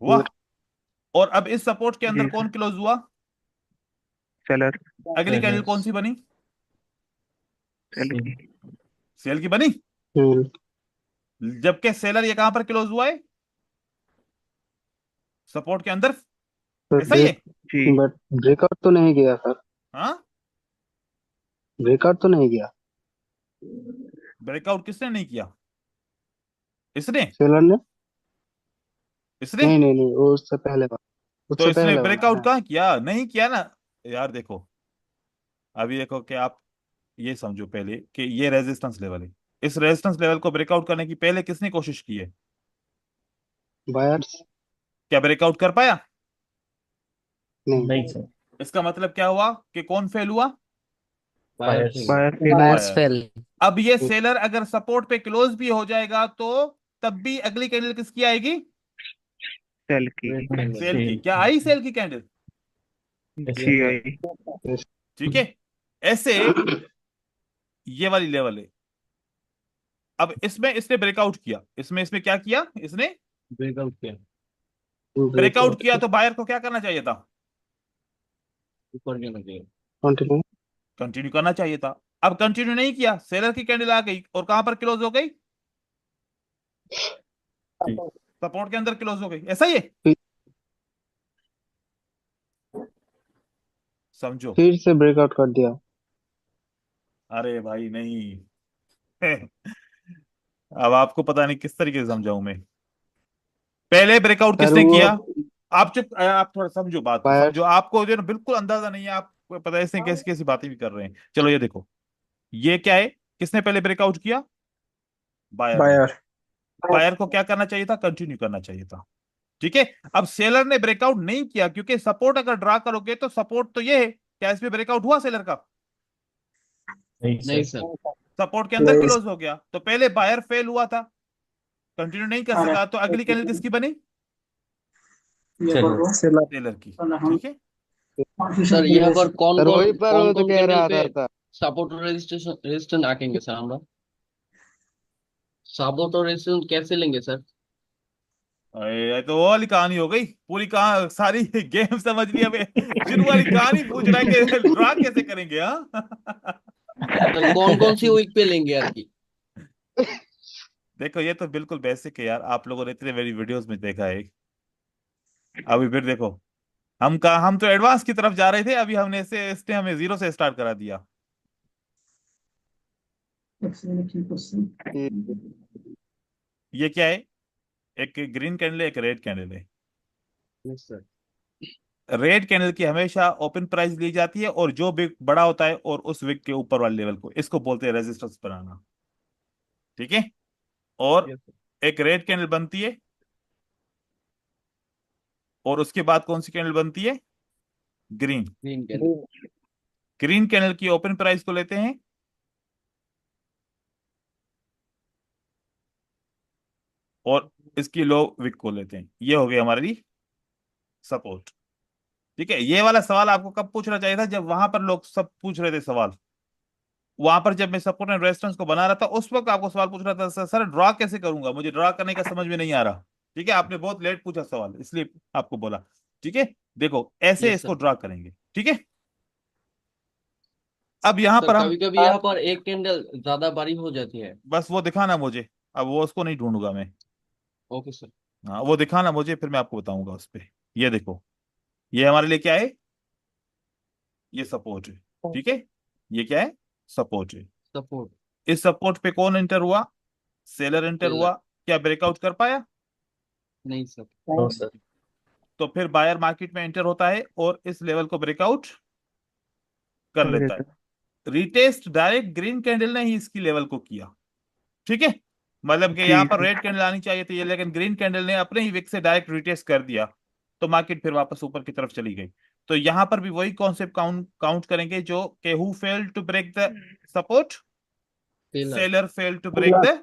वाह। और अब इस सपोर्ट के अंदर जी कौन सर। क्लोज हुआ, सेलर। अगली कैंडल सेलर्स। कौन सी बनी, सेल सेल। की। सेल की बनी। हम्म। जबकि सेलर ये कहां पर क्लोज हुआ है, सपोर्ट के अंदर, तो ऐसा ही है। जी। बट ब्रेकआउट तो नहीं गया सर, हाँ, ब्रेकआउट तो नहीं गया ब्रेकआउट किसने नहीं किया? इसने। सेलर ने। इसने। नहीं नहीं नहीं, वो तो उससे इसने पहले वाला है ब्रेकआउट ना। कहाँ किया? नहीं किया ना। यार देखो, अभी देखो कि आप ये समझो पहले कि ये रेजिस्टेंस लेवल है। इस रेजिस्टेंस लेवल को ब्रेकआउट करने की पहले किसने कोशिश की है? बायर्स। क्या ब्रेकआउट कर पाया? नहीं। नहीं सर। इसका मतलब क्या हुआ कि कौन फेल हुआ? बायर्स। बायर फेल हुआ। Buyers buyer. फेल। अब ये सेलर अगर सपोर्ट पे क्लोज भी हो जाएगा तो तब भी अगली कैंडल किसकी आएगी? सेल की। सेल की। सेल। क्या आई सेल की कैंडल? जी आई। Yes. ठीक है। ऐसे ये वाली लेवल है। अब इसमें इसने ब्रेकआउट किया, इसमें क्या किया इसने? ब्रेकआउट किया, ब्रेकआउट ब्रेकआउट किया तो बायर को क्या करना चाहिए था? ऊपर जाना चाहिए। कंटिन्यू। कंटिन्यू करना चाहिए था। अब कंटिन्यू नहीं किया, सेलर की कैंडल आ गई और कहां पर क्लोज हो गई? सपोर्ट के अंदर क्लोज हो गई। ऐसा ही है, समझो। फिर से ब्रेकआउट कर दिया। अरे भाई नहीं। अब आपको पता नहीं किस तरीके से समझाऊं मैं। पहले ब्रेकआउट सर किसने वो किया? आप चुप, आप थोड़ा समझो बात को, समझो। बायर्स। आपको जो है ना बिल्कुल अंदाजा नहीं है, आपको पता है इसने कैसी कैसी बातें भी कर रहे हैं। चलो ये देखो, ये क्या है? किसने पहले ब्रेकआउट किया? बायर ने। बायर। बायर को क्या करना चाहिए था? कंटिन्यू करना चाहिए था। ठीक है। अब सेलर ने ब्रेकआउट नहीं किया क्योंकि सपोर्ट अगर ड्रा करोगे तो सपोर्ट तो ये है। क्या इसमें ब्रेकआउट हुआ सेलर का? नहीं सर। सपोर्ट के अंदर क्लोज हो गया तो पहले बायर फेल हुआ था, कंटिन्यू नहीं कर अरे सका, तो अगली कैंडल किसकी बनी? चलो। सेलर। सेलर की। ठीक है। सर यहाँ पर सर वही पर कौन मैं तो कौन कह कैंडल रहा पे था सर। सपोर्ट और रेजिस्टेंस आकेंगे सर हम लोग? सपोर्ट और रेजिस्टेंस कैसे लेंगे सर? अरे ये तो वो वाली कहानी हो गई पूरी, कहा सारी गेम समझ ली हमें। शुरू वाली कहानी पूछ रहा है कि ड्रा कैसे करेंगे। हाँ। सर कौन कौन सी वीक पे लेंगे यार की? देखो ये तो बिल्कुल बेसिक है यार, आप लोगों ने इतने मेरी वीडियोस में देखा है। अभी फिर देखो, हम तो एडवांस की तरफ जा रहे थे, अभी हमने इससे इसने हमें जीरो से स्टार्ट करा दिया। ये ये क्या है? एक ग्रीन कैंडल है, एक रेड कैंडल है। Yes sir. रेड कैंडल की हमेशा ओपन प्राइस ली जाती है और जो विक बड़ा होता है और उस विक के ऊपर वाले लेवल को, इसको बोलते हैं रेजिस्टेंस बनाना। ठीक है। और यस सर। एक रेड कैंडल बनती है और उसके बाद कौन सी कैंडल बनती है? Green. Green candle. Green candle की ओपन प्राइस को लेते हैं और इसकी लो विक को लेते हैं। ये हो गई हमारी सपोर्ट। ठीक है। ये वाला सवाल आपको कब पूछना चाहिए था? जब वहां पर लोग सब पूछ रहे थे सवाल, वहां पर जब मैं सपोर्ट एंड रेजिस्टेंस को बना रहा था उस वक्त आपको सवाल पूछ रहा था, सर ड्रॉ कैसे करूंगा, मुझे ड्रॉ करने का समझ में नहीं आ रहा। ठीक है। आपने बहुत लेट पूछा सवाल, इसलिए आपको बोला। ठीक है। देखो ऐसे यस इसको सर। ड्रॉ करेंगे। ठीक है। अब यहां सर पर हम, कभी कभी यहाँ पर एक कैंडल ज्यादा बड़ी हो जाती है। बस वो दिखाना मुझे। अब वो उसको नहीं ढूंढूंगा मैं। Okay sir. हाँ वो दिखाना मुझे, फिर मैं आपको बताऊंगा उस पे। ये देखो, ये हमारे लिए क्या है? ये सपोर्ट है। ठीक है। ये क्या है? सपोर्ट है। सपोर्ट। इस सपोर्ट पे कौन एंटर हुआ? सेलर एंटर हुआ। सेलर। क्या ब्रेकआउट कर पाया? नहीं सर। No sir. तो फिर बायर मार्केट में एंटर होता है और इस लेवल को ब्रेकआउट कर कर लेता देता। है। रिटेस्ट डायरेक्ट ग्रीन कैंडल ने ही इसकी लेवल को किया। ठीक है। मतलब कि जी यहाँ पर जी। रेड कैंडल आनी चाहिए थी, लेकिन ग्रीन कैंडल ने अपने ही विक से डायरेक्ट रिटेस्ट कर दिया। तो मार्केट फिर वापस ऊपर की तरफ चली गई। तो यहां पर भी वही कॉन्सेप्ट काउंट काउंट करेंगे जो कि who failed to break the support? Seller. Seller failed to break the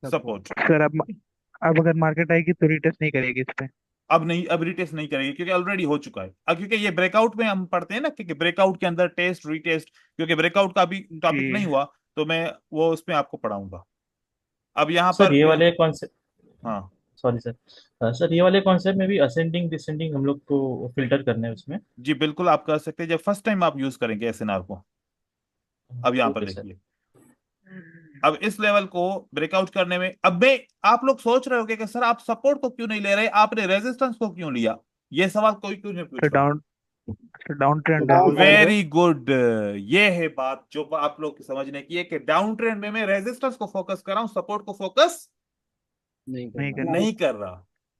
support. Support. Sir अब अगर मार्केट आएगी तो रिटेस्ट नहीं करेगी इस पे। अब नहीं, अब रिटेस्ट नहीं करेगी क्योंकि ऑलरेडी हो चुका है। अब क्योंकि ये ब्रेकआउट में हम पढ़ते हैं ना, क्योंकि ब्रेकआउट के अंदर टेस्ट रिटेस्ट, क्योंकि ब्रेकआउट का अभी टॉपिक जी। नहीं हुआ तो मैं वो उसमें आपको पढ़ाऊंगा। अब यहाँ सर पर ये वाले कॉन्सेप्ट, हाँ सॉरी सर, सर ये वाले कॉन्सेप्ट में भी असेंडिंग डिसेंडिंग हम लोग को फिल्टर करना है उसमें। जी बिल्कुल आप कर सकते हैं जब फर्स्ट टाइम आप यूज करेंगे एसएनआर को। अब यहाँ पर ओके सर। देखिए, अब इस लेवल को ब्रेकआउट करने में अब मैं आप लोग सोच रहे होंगे कि सर आप सपोर्ट को क्यों नहीं ले रहे, आपने रेजिस्टेंस को क्यों लिया? ये सवाल कोई क्यों नहीं सर पूछ रहा? डाउन सर डाउन ट्रेंड है। डाउन ट्रेंड है। Very good. ये है बात जो आप लोग समझने की है कि डाउन ट्रेंड में मैं रेजिस्टेंस को फोकस कर रहा हूं, सपोर्ट को फोकस नहीं नहीं करना। करना। नहीं। नहीं कर रहा,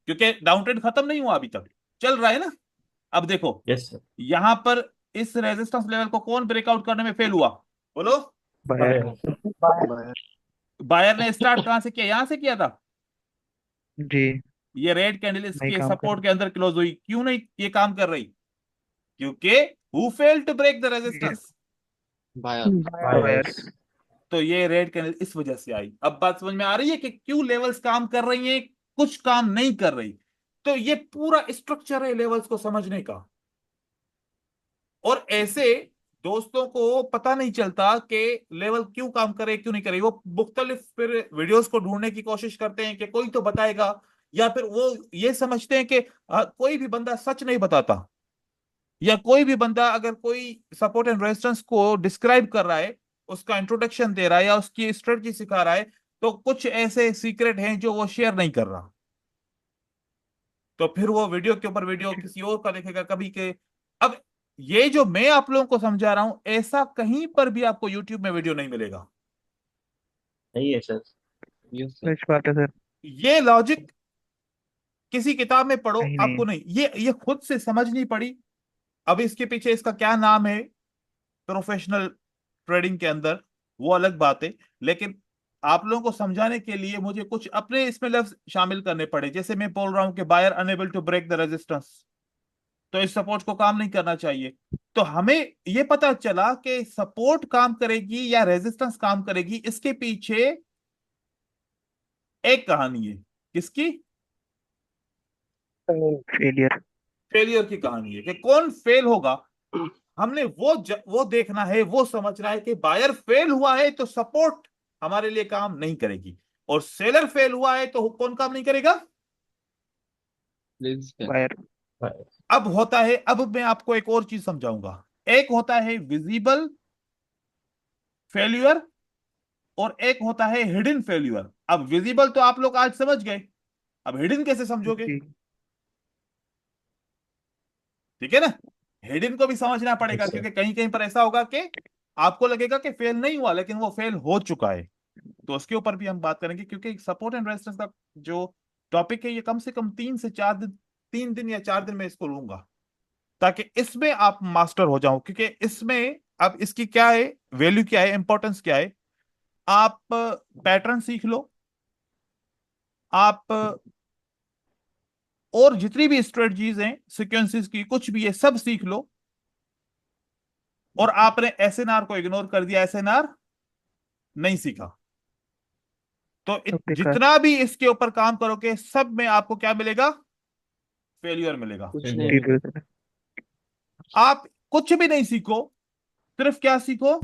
क्योंकि डाउन ट्रेंड खत्म नहीं हुआ, अभी तक चल रहा है ना। अब देखो यस सर। यहां पर इस रेजिस्टेंस लेवल को कौन ब्रेकआउट करने में फेल हुआ, बोलो? बायर। बाय। बाय। बायर ने स्टार्ट कहां से किया? यहां से किया था। जी। ये रेड कैंडल नहीं इसके काम कर सपोर्ट के अंदर क्लोज हुई, क्यों नहीं ये काम कर रही? क्योंकि who fail to break the रही। रेजिस्टेंस? बायर। बाय। बायर। तो ये रेड कैंडल इस वजह से आई। अब बात समझ में आ रही है कि क्यों लेवल्स काम कर रही हैं, कुछ काम नहीं कर रही। तो ये पूरा स्ट्रक्चर है लेवल्स को समझने का। और ऐसे दोस्तों को पता नहीं चलता कि लेवल क्यों काम करे क्यों नहीं करे, वो मुख्तलिफ फिर वीडियोस को ढूंढने की कोशिश करते हैं कि कोई तो बताएगा, या फिर वो ये समझते हैं कि कोई भी बंदा सच नहीं बताता, या कोई भी बंदा अगर कोई सपोर्ट एंड रेजिस्टेंस को डिस्क्राइब कर रहा है, उसका इंट्रोडक्शन दे रहा है या उसकी स्ट्रेटजी सिखा रहा है, तो कुछ ऐसे सीक्रेट हैं जो वो शेयर नहीं कर रहा। तो फिर वो वीडियो के ऊपर वीडियो किसी और का देखेगा कभी के। अब ये जो मैं आप लोगों को समझा रहा हूं, ऐसा कहीं पर भी आपको यूट्यूब में वीडियो नहीं मिलेगा। नहीं है सर। Yes sir. सच बात है सर। ये लॉजिक किसी किताब में पढ़ो, कहीं नहीं। आपको नहीं, ये खुद से समझनी पड़ी। अब इसके पीछे इसका क्या नाम है प्रोफेशनल ट्रेडिंग के अंदर, वो अलग बात है। लेकिन आप लोगों को समझाने के लिए मुझे कुछ अपने इसमें लफ्ज शामिल करने पड़े। जैसे मैं बोल रहा हूं कि buyer unable to break the resistance, तो इस सपोर्ट को काम नहीं करना चाहिए। तो हमें ये पता चला कि सपोर्ट काम करेगी या रेजिस्टेंस काम करेगी, इसके पीछे एक कहानी है। किसकी? फेलियर। फेलियर की कहानी है कि कौन फेल होगा। हमने वो देखना है, वो समझना है कि बायर फेल हुआ है तो सपोर्ट हमारे लिए काम नहीं करेगी, और सेलर फेल हुआ है तो कौन काम नहीं करेगा? प्लीज कर। बायर। अब होता है, अब मैं आपको एक और चीज समझाऊंगा। एक होता है विजिबल फेल्यूर और एक होता है हिडन फेल्यूर। अब विजिबल तो आप लोग आज समझ गए, अब हिडन कैसे समझोगे? जी। ठीक है ना। हिडन को भी समझना पड़ेगा, यस सर। क्योंकि कहीं कहीं पर ऐसा होगा कि आपको लगेगा कि फेल नहीं हुआ लेकिन वो फेल हो चुका है। तो उसके ऊपर भी हम बात करेंगे, क्योंकि सपोर्ट एंड रेजिस्टेंस का जो टॉपिक है ये कम से कम 3 से 4 दिन, 3 दिन या 4 दिन में इसको लूंगा, ताकि इसमें आप मास्टर हो जाओ। क्योंकि इसमें अब इसकी क्या है वैल्यू, क्या है इंपॉर्टेंस, क्या है। आप पैटर्न सीख लो, आप और जितनी भी स्ट्रेटजीज हैं सिक्वेंसेस की, कुछ भी है सब सीख लो। और आपने एसएनआर को इग्नोर कर दिया, एसएनआर नहीं सीखा, तो सब बेकार। जितना भी इसके ऊपर काम करोगे सब में आपको क्या मिलेगा? फेल्यूर मिलेगा। कुछ चलिए। नहीं जी मिला। बिल्कुल। आप कुछ भी नहीं सीखो, सिर्फ क्या सीखो?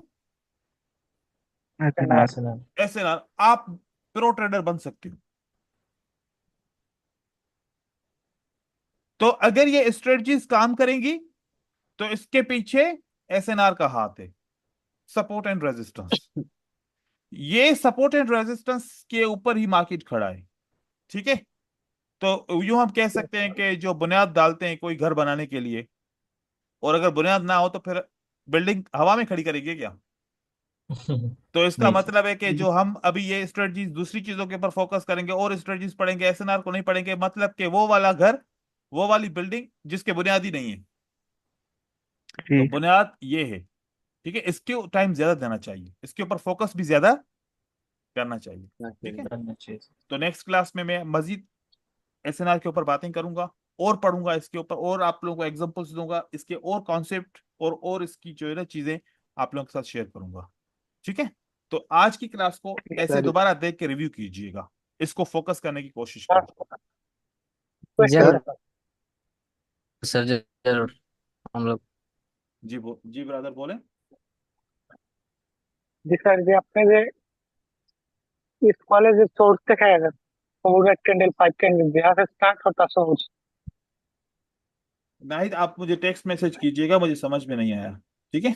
ऐसे ना। ऐसे ना। एसएनआर। आप प्रो ट्रेडर बन सकते हो। तो अगर ये स्ट्रेटजीज काम करेंगी तो इसके पीछे एसएनआर का हाथ है, सपोर्ट एंड रेजिस्टेंस। ये सपोर्ट एंड रेजिस्टेंस के ऊपर ही मार्केट खड़ा है। ठीक है। तो यूं हम कह सकते हैं कि जो बुनियाद डालते हैं कोई घर बनाने के लिए, और अगर बुनियाद ना हो तो फिर बिल्डिंग हवा में खड़ी करेगी क्या? तो इसका नहीं सर। मतलब है कि जो हम अभी ये स्ट्रेटजीज दूसरी चीजों के ऊपर फोकस करेंगे और स्ट्रेटजीज पढ़ेंगे, एसएनआर को नहीं पढ़ेंगे, मतलब कि वो वाला घर, वो वाली बिल्डिंग जिसके बुनियाद ही नहीं है। तो जी। बुनियाद ये है। ठीक है, इसके टाइम ज्यादा देना चाहिए, इसके ऊपर फोकस भी ज्यादा करना चाहिए। ना ठीक है। करें। करना चाहिए सर। तो नेक्स्ट क्लास में मैं मजीद एसएनआर के ऊपर बातें करूंगा, और पढ़ूंगा इसके ऊपर, और आप लोगों को एग्जांपल्स दूंगा इसके, और कॉन्सेप्ट और इसकी जो है ना चीजें आप लोगों के साथ शेयर करूंगा। ठीक है। तो आज की क्लास को ऐसे सर दोबारा देख के रिव्यू कीजिएगा, इसको फोकस करने की कोशिश सर, करो। क्वेश्चन जरूर है सर सर। सर, जरूर। हम लोग जी ब्रदर बोले। जी सर, जी आपने जो इस कॉलेज सोर्स देखा है sir, four red candle, five candle, यहाँ से स्टार्ट होता सोर्स। नाहिद आप मुझे टेक्स्ट मैसेज कीजिएगा, मुझे समझ में नहीं आया। ठीक है।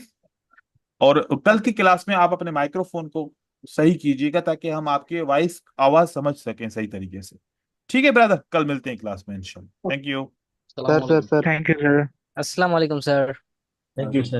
और कल की क्लास में आप अपने माइक्रोफोन को सही कीजिएगा ताकि हम आपके वॉइस आवाज समझ सकें सही तरीके से। ठीक है ब्रदर, कल मिलते हैं क्लास में इंशाल्लाह। Thank you. सर सलाम sir sir thank you sir. अस्सलाम वालेकुम सर। Thank you sir.